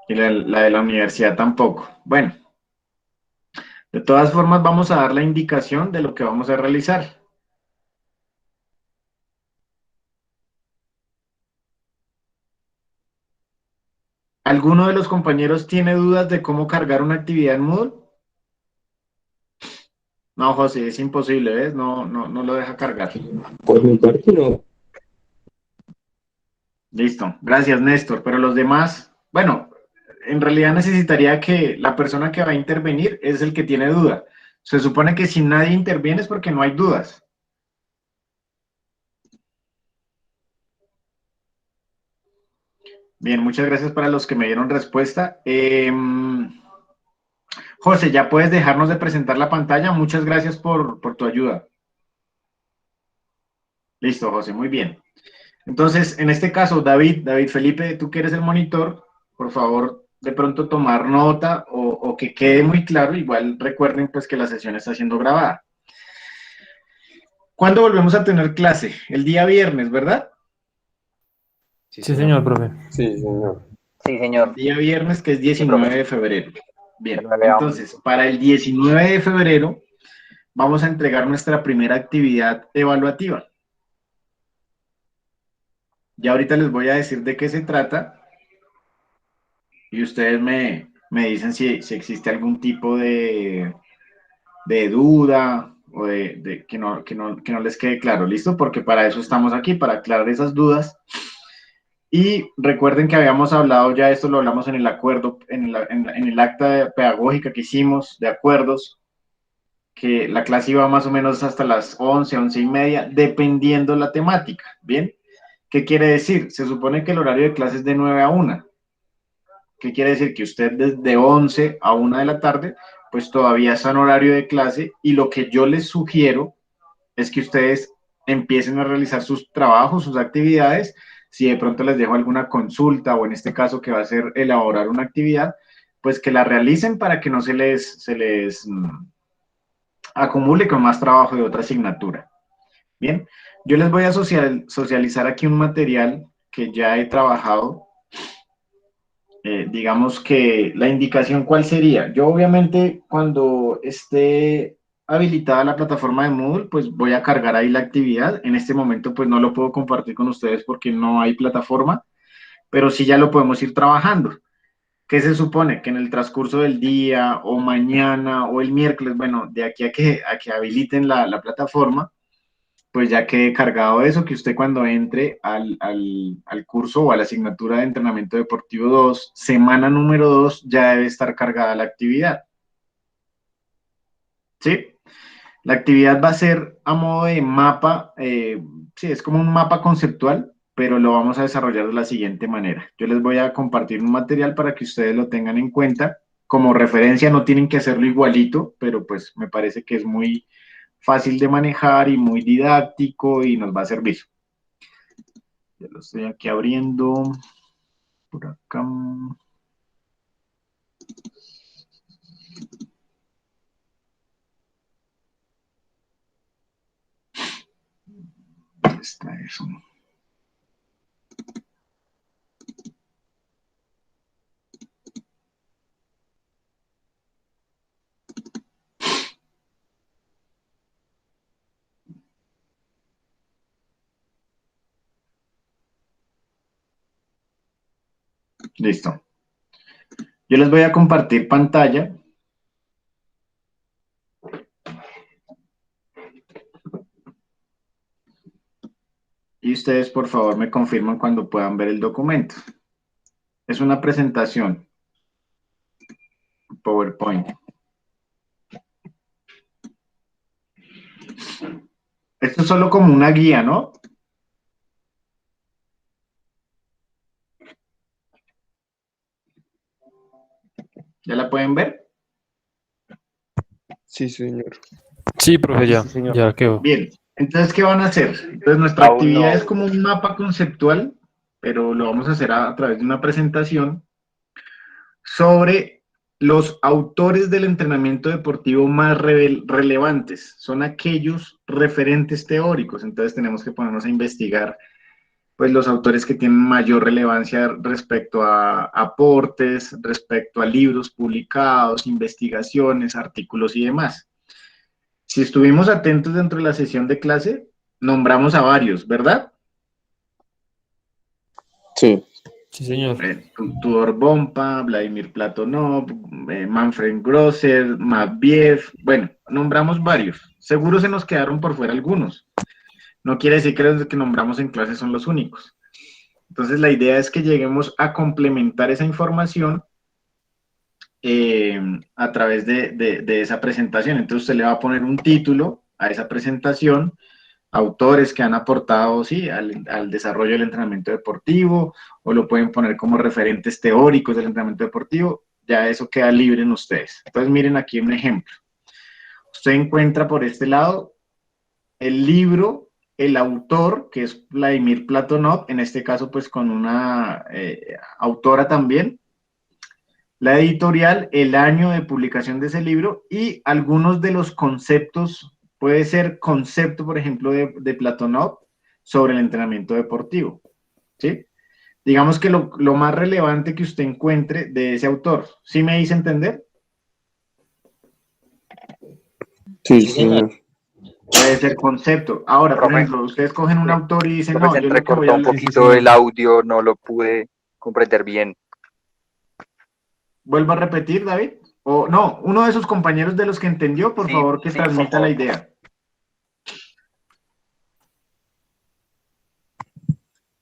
Y la de la universidad tampoco. Bueno, de todas formas vamos a dar la indicación de lo que vamos a realizar. ¿Alguno de los compañeros tiene dudas de cómo cargar una actividad en Moodle? No, José, es imposible, ¿ves? No lo deja cargar. Por mi parte, no. Listo, gracias Néstor, pero los demás, bueno, en realidad necesitaría que la persona que va a intervenir es el que tiene duda. Se supone que si nadie interviene es porque no hay dudas. Bien, muchas gracias para los que me dieron respuesta. José, ya puedes dejarnos de presentar la pantalla. Muchas gracias por tu ayuda. Listo, José, muy bien. Entonces, en este caso, David Felipe, tú que eres el monitor, por favor, de pronto tomar nota o que quede muy claro. Igual recuerden pues que la sesión está siendo grabada. ¿Cuándo volvemos a tener clase? El día viernes, ¿verdad? Sí, Sí, señor. señor, profe. Sí, señor. Sí, El señor. día viernes, que es Sí, 19 profe. de febrero. De Bien, 9 a entonces, 11. para el 19 de febrero vamos a entregar nuestra primera actividad evaluativa. Ya ahorita les voy a decir de qué se trata y ustedes me dicen si existe algún tipo de duda o que no les quede claro, ¿listo? Porque para eso estamos aquí, para aclarar esas dudas. Y recuerden que habíamos hablado, ya esto lo hablamos en el acuerdo, en el acta pedagógica que hicimos de acuerdos, que la clase iba más o menos hasta las 11, 11:30, dependiendo la temática, ¿bien? ¿Qué quiere decir? Se supone que el horario de clase es de 9 a 1. ¿Qué quiere decir? Que usted desde 11 a 1 de la tarde, pues todavía está en horario de clase, y lo que yo les sugiero es que ustedes empiecen a realizar sus trabajos, sus actividades. Si de pronto les dejo alguna consulta, o en este caso que va a ser elaborar una actividad, pues que la realicen para que no se les acumule con más trabajo de otra asignatura. Bien, yo les voy a socializar aquí un material que ya he trabajado. Digamos que la indicación, ¿cuál sería? Yo obviamente cuando esté habilitada la plataforma de Moodle, pues voy a cargar ahí la actividad. En este momento pues no lo puedo compartir con ustedes porque no hay plataforma, pero sí ya lo podemos ir trabajando. ¿Qué se supone? Que en el transcurso del día o mañana o el miércoles, bueno, de aquí a que habiliten la plataforma, pues ya quede cargado eso, que usted cuando entre al curso o a la asignatura de entrenamiento deportivo 2, semana número 2, ya debe estar cargada la actividad. ¿Sí? La actividad va a ser a modo de mapa, sí, es como un mapa conceptual, pero lo vamos a desarrollar de la siguiente manera. Yo les voy a compartir un material para que ustedes lo tengan en cuenta. Como referencia, no tienen que hacerlo igualito, pero pues me parece que es muy fácil de manejar y muy didáctico y nos va a servir. Ya lo estoy aquí abriendo. Por acá. ¿Dónde está eso? Listo. Yo les voy a compartir pantalla. Y ustedes, por favor, me confirman cuando puedan ver el documento. Es una presentación. PowerPoint. Esto es solo como una guía, ¿no? ¿Ya la pueden ver? Sí, señor. Sí, profe, ya, Sí, señor. ya quedó. Bien. Entonces, ¿qué van a hacer? Entonces, nuestra Aún actividad no. es como un mapa conceptual, pero lo vamos a hacer a través de una presentación sobre los autores del entrenamiento deportivo más relevantes. Son aquellos referentes teóricos. Entonces, tenemos que ponernos a investigar pues los autores que tienen mayor relevancia respecto a aportes, respecto a libros publicados, investigaciones, artículos y demás. Si estuvimos atentos dentro de la sesión de clase, nombramos a varios, ¿verdad? Sí. Sí, señor. Tudor Bompa, Vladimir Platonov, Manfred Grosser, Matveev, bueno, nombramos varios. Seguro se nos quedaron por fuera algunos. No quiere decir que los que nombramos en clase son los únicos. Entonces, la idea es que lleguemos a complementar esa información a través de esa presentación. Entonces, usted le va a poner un título a esa presentación, autores que han aportado, sí, al desarrollo del entrenamiento deportivo, o lo pueden poner como referentes teóricos del entrenamiento deportivo. Ya eso queda libre en ustedes. Entonces, miren aquí un ejemplo. Usted encuentra por este lado el libro, el autor, que es Vladimir Platonov, en este caso pues con una autora también, la editorial, el año de publicación de ese libro y algunos de los conceptos, puede ser concepto, por ejemplo, de Platonov sobre el entrenamiento deportivo, ¿sí? Digamos que lo más relevante que usted encuentre de ese autor, ¿sí me hice entender? Sí, señor. Puede ser concepto. Ahora, por Profe, ejemplo, ustedes cogen un autor y dicen, profe, no, se yo lo que voy entrecortó a un hablar... poquito el audio, no lo pude comprender bien. ¿Vuelvo a repetir, David? O no, uno de sus compañeros de los que entendió, por Sí, favor, que sí, por transmita la favor. idea.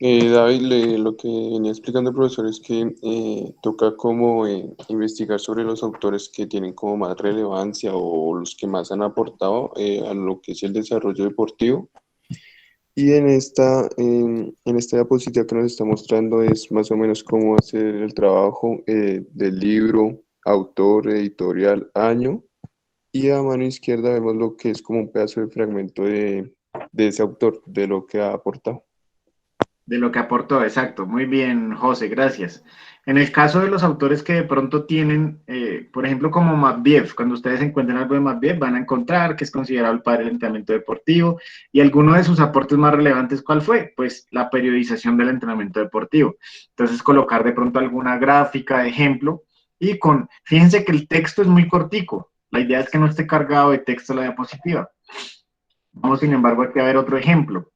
David, lo que venía explicando el profesor es que toca como investigar sobre los autores que tienen como más relevancia o los que más han aportado a lo que es el desarrollo deportivo. Y en esta diapositiva que nos está mostrando es más o menos cómo hacer el trabajo del libro, autor, editorial, año. Y a mano izquierda vemos lo que es como un pedazo de fragmento de ese autor, de lo que ha aportado. De lo que aportó, exacto. Muy bien, José, gracias. En el caso de los autores que de pronto tienen, por ejemplo, como Matveev, cuando ustedes encuentren algo de Matveev, van a encontrar que es considerado el padre del entrenamiento deportivo, y alguno de sus aportes más relevantes, ¿cuál fue? Pues la periodización del entrenamiento deportivo. Entonces, colocar de pronto alguna gráfica de ejemplo, y fíjense que el texto es muy cortico, la idea es que no esté cargado de texto la diapositiva. Vamos, sin embargo, aquí a ver otro ejemplo.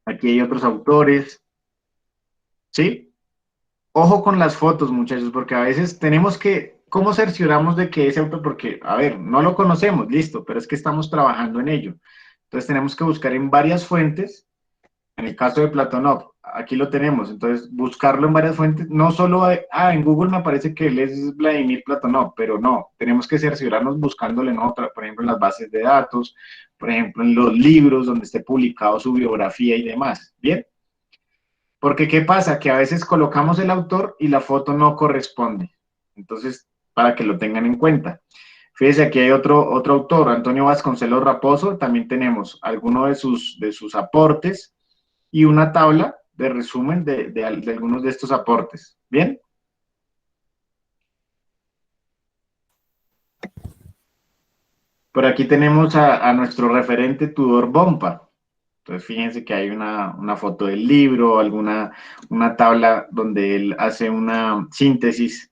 Aquí hay otros autores, ¿sí? Ojo con las fotos, muchachos, porque a veces tenemos que, ¿cómo cercioramos de que ese autor? Porque, a ver, no lo conocemos, listo, pero es que estamos trabajando en ello. Entonces tenemos que buscar en varias fuentes. En el caso de Platonov, aquí lo tenemos. Entonces, buscarlo en varias fuentes, no solo, en Google me parece que él es Vladimir Platonov, pero no, tenemos que cerciorarnos buscándole en otra, por ejemplo, en las bases de datos, por ejemplo, en los libros donde esté publicado su biografía y demás. ¿Bien? Porque ¿qué pasa? Que a veces colocamos el autor y la foto no corresponde. Entonces, para que lo tengan en cuenta. Fíjese, aquí hay otro autor, Antonio Vasconcelos Raposo, también tenemos algunos de sus aportes y una tabla de resumen de algunos de estos aportes. ¿Bien? Por aquí tenemos a nuestro referente Tudor Bompa. Entonces, fíjense que hay una foto del libro, una tabla donde él hace una síntesis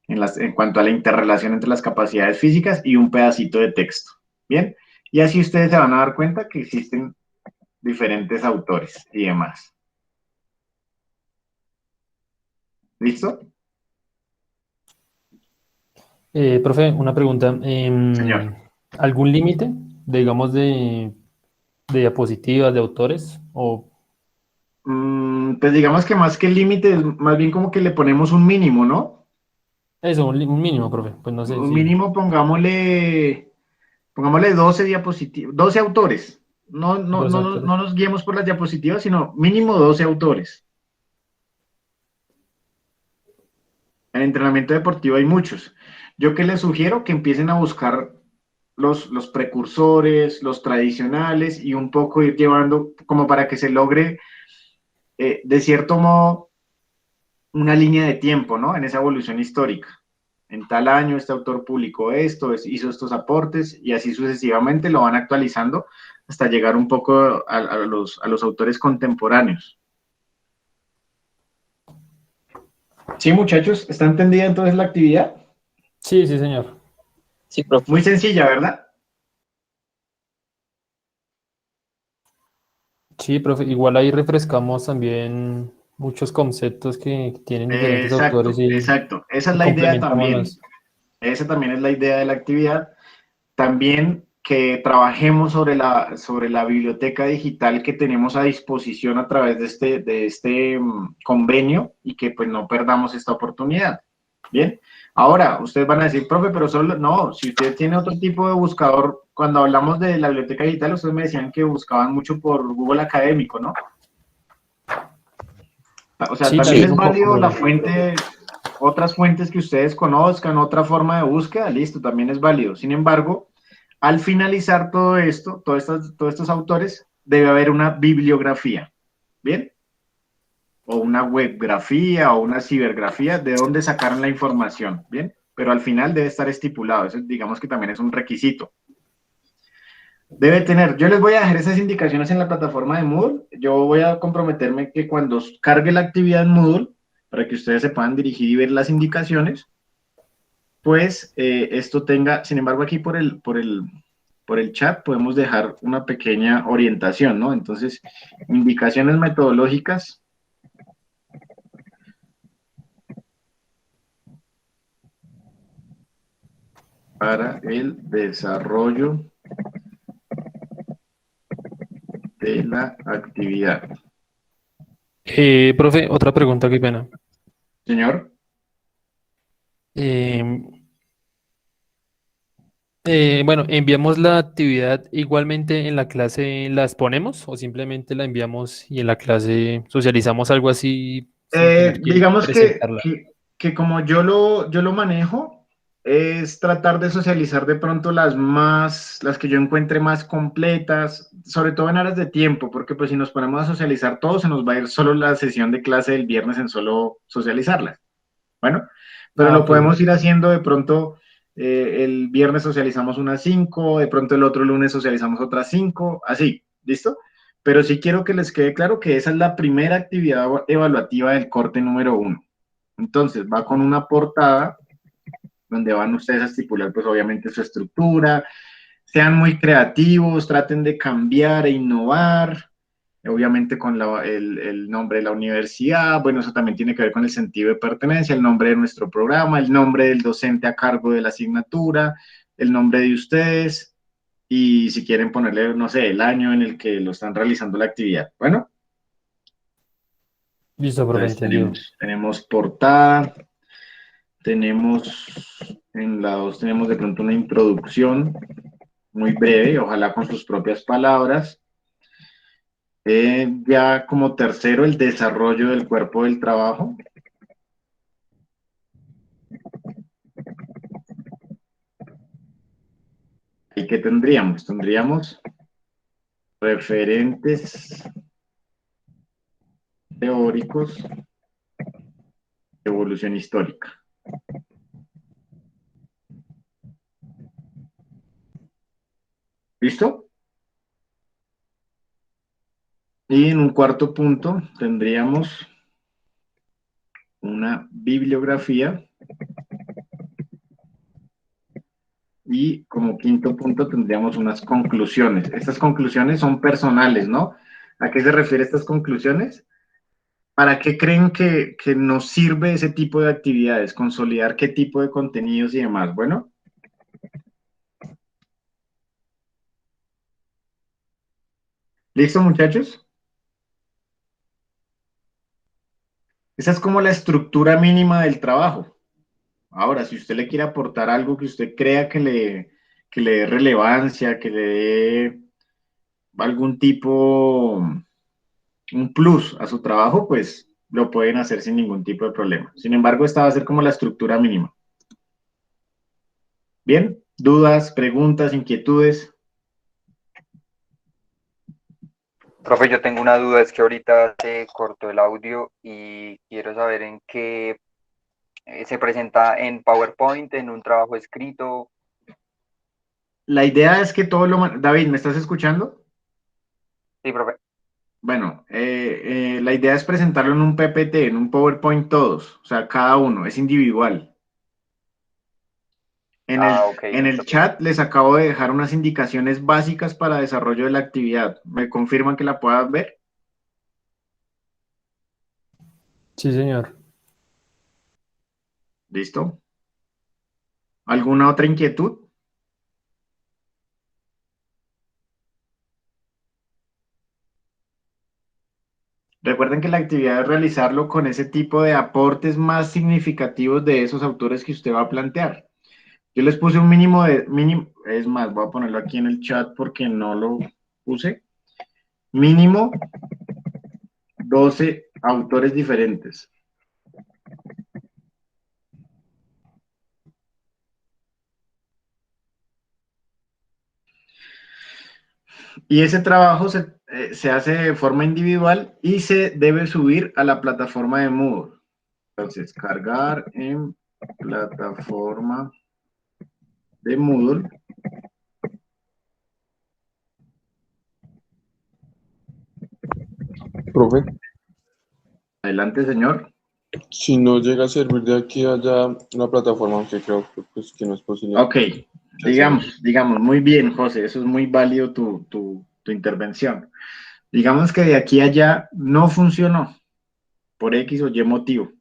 en cuanto a la interrelación entre las capacidades físicas y un pedacito de texto. ¿Bien? Y así ustedes se van a dar cuenta que existen diferentes autores y demás. ¿Listo? Profe, una pregunta. Señor. ¿Algún límite, digamos, de diapositivas, de autores? O Pues digamos que más que el límite, más bien como que le ponemos un mínimo, ¿no? eso, un mínimo, profe. Pues no sé Un si. mínimo, pongámosle 12 diapositivas, 12 autores. Dos autores. No nos guiemos por las diapositivas, sino mínimo 12 autores. En entrenamiento deportivo hay muchos. Yo que les sugiero que empiecen a buscar los precursores, los tradicionales y un poco ir llevando como para que se logre, de cierto modo, una línea de tiempo, ¿no? En esa evolución histórica. En tal año este autor publicó esto, hizo estos aportes y así sucesivamente lo van actualizando hasta llegar un poco a los autores contemporáneos. Sí, muchachos, ¿está entendida entonces la actividad? Sí, sí, señor. Sí, profe. Muy sencilla, ¿verdad? Sí, profe. Igual ahí refrescamos también muchos conceptos que tienen diferentes autores Exacto. Esa es y la idea complementamos también. más. Esa también es la idea de la actividad. También que trabajemos sobre la biblioteca digital que tenemos a disposición a través de este convenio y que pues no perdamos esta oportunidad. Bien, ahora ustedes van a decir, profe, pero solo, no, si usted tiene otro tipo de buscador, cuando hablamos de la biblioteca digital, ustedes me decían que buscaban mucho por Google Académico, ¿no? O sea, Sí, también también es un válido poco. la fuente, otras fuentes que ustedes conozcan, otra forma de búsqueda, listo, también es válido. Sin embargo, al finalizar todo esto, todos estos autores, debe haber una bibliografía, ¿bien? O una webgrafía o una cibergrafía de dónde sacaron la información, ¿bien? Pero al final debe estar estipulado, eso digamos que también es un requisito. Debe tener, yo les voy a dejar esas indicaciones en la plataforma de Moodle, yo voy a comprometerme que cuando cargue la actividad en Moodle, para que ustedes se puedan dirigir y ver las indicaciones, pues esto tenga, sin embargo aquí por el chat podemos dejar una pequeña orientación, ¿no? Entonces, indicaciones metodológicas para el desarrollo de la actividad. Profe, otra pregunta, qué pena. Señor. Eh, bueno, ¿enviamos la actividad igualmente en la clase la exponemos o simplemente la enviamos y en la clase socializamos algo así sin tener que Digamos presentarla? que como yo lo manejo, es tratar de socializar de pronto las que yo encuentre más completas, sobre todo en áreas de tiempo, porque pues si nos ponemos a socializar todo, se nos va a ir solo la sesión de clase del viernes en solo socializarlas. Bueno, pero Ah, lo ok. podemos ir haciendo de pronto, el viernes socializamos unas 5, de pronto el otro lunes socializamos otras 5, así, ¿listo? Pero sí quiero que les quede claro que esa es la primera actividad evaluativa del corte número 1. Entonces, va con una portada donde van ustedes a estipular, pues obviamente su estructura, sean muy creativos, traten de cambiar e innovar, obviamente con el nombre de la universidad, bueno, eso también tiene que ver con el sentido de pertenencia, el nombre de nuestro programa, el nombre del docente a cargo de la asignatura, el nombre de ustedes y si quieren ponerle, no sé, el año en el que lo están realizando la actividad. Bueno, Listo, profe, entonces entendido. tenemos portada, tenemos en la 2 tenemos de pronto una introducción muy breve, ojalá con sus propias palabras. Ya como tercero, el desarrollo del cuerpo del trabajo. ¿Y qué tendríamos? Tendríamos referentes teóricos de evolución histórica. ¿Listo? Y en un cuarto punto tendríamos una bibliografía y como quinto punto tendríamos unas conclusiones. Estas conclusiones son personales, ¿no? ¿A qué se refiere estas conclusiones? ¿Para qué creen que nos sirve ese tipo de actividades? Consolidar qué tipo de contenidos y demás. Bueno. ¿Listo, muchachos? Esa es como la estructura mínima del trabajo. Ahora, si usted le quiere aportar algo que usted crea que le dé relevancia, que le dé algún tipo, un plus a su trabajo, pues lo pueden hacer sin ningún tipo de problema. Sin embargo, esta va a ser como la estructura mínima. ¿Bien? ¿Dudas, preguntas, inquietudes? Profe, yo tengo una duda, es que ahorita se cortó el audio y quiero saber en qué se presenta en PowerPoint, en un trabajo escrito. La idea es que todo lo... David, ¿me estás escuchando? Sí, profe. Bueno, la idea es presentarlo en un PPT, en un PowerPoint todos, o sea, cada uno, es individual. Ok, En el listo. chat les acabo de dejar unas indicaciones básicas para desarrollo de la actividad. ¿Me confirman que la puedan ver? Sí, señor. ¿Listo? ¿Alguna otra inquietud? Recuerden que la actividad es realizarlo con ese tipo de aportes más significativos de esos autores que usted va a plantear. Yo les puse un mínimo, es más, voy a ponerlo aquí en el chat porque no lo puse. Mínimo 12 autores diferentes. Y ese trabajo se hace de forma individual y se debe subir a la plataforma de Moodle. Entonces, cargar en plataforma de Moodle. Profe, Adelante, señor. si no llega a servir de aquí a allá una plataforma, aunque creo que, pues, que no es posible. Ok, digamos, muy bien, José, eso es muy válido tu intervención. Digamos que de aquí a allá no funcionó por X o Y motivo,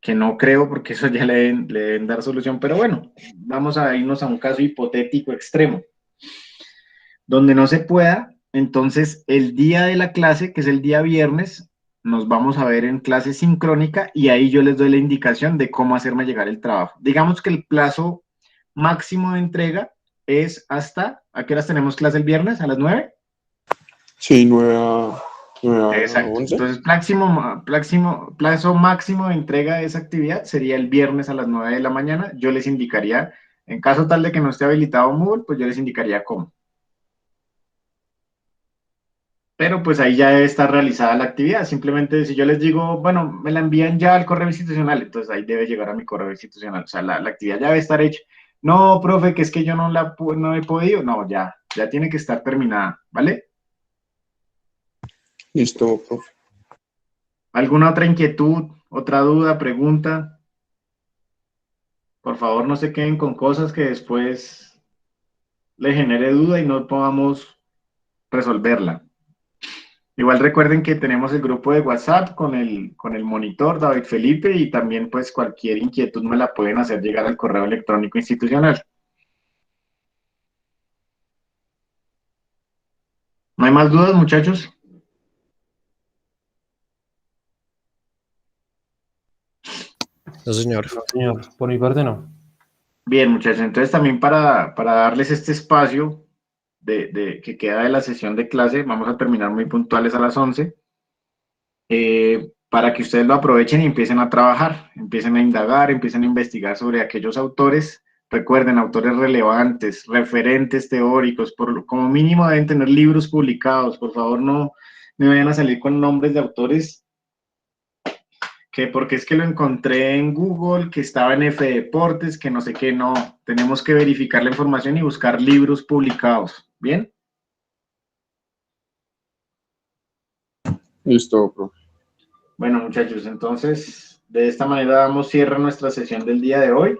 que no creo porque eso ya le deben dar solución, pero bueno, vamos a irnos a un caso hipotético extremo, donde no se pueda, entonces el día de la clase, que es el día viernes, nos vamos a ver en clase sincrónica y ahí yo les doy la indicación de cómo hacerme llegar el trabajo. Digamos que el plazo máximo de entrega es hasta, ¿a qué horas tenemos clase el viernes? ¿A las 9? Sí, 9 a Exacto. 11. Entonces, plazo máximo de entrega de esa actividad sería el viernes a las 9 de la mañana. Yo les indicaría, en caso tal de que no esté habilitado Moodle, pues yo les indicaría cómo. Pero pues ahí ya debe estar realizada la actividad. Simplemente si yo les digo, bueno, me la envían ya al correo institucional, entonces ahí debe llegar a mi correo institucional. O sea, la actividad ya debe estar hecha. No, profe, que es que yo no he podido. No, ya tiene que estar terminada, ¿vale? Listo, profe. ¿Alguna otra inquietud, otra duda, pregunta? Por favor, no se queden con cosas que después le genere duda y no podamos resolverla. Igual recuerden que tenemos el grupo de WhatsApp con el monitor David Felipe y también pues cualquier inquietud me la pueden hacer llegar al correo electrónico institucional. ¿No hay más dudas, muchachos? No, señor. No, señor, por mi parte no. Bien, muchachos, entonces también para darles este espacio que queda de la sesión de clase, vamos a terminar muy puntuales a las 11, para que ustedes lo aprovechen y empiecen a trabajar, empiecen a indagar, empiecen a investigar sobre aquellos autores. Recuerden, autores relevantes, referentes teóricos, como mínimo deben tener libros publicados. Por favor, no me vayan a salir con nombres de autores que porque es que lo encontré en Google, que estaba en F Deportes, que no sé qué, no. Tenemos que verificar la información y buscar libros publicados. ¿Bien? Listo, profe. Bueno, muchachos, entonces de esta manera damos cierre a nuestra sesión del día de hoy.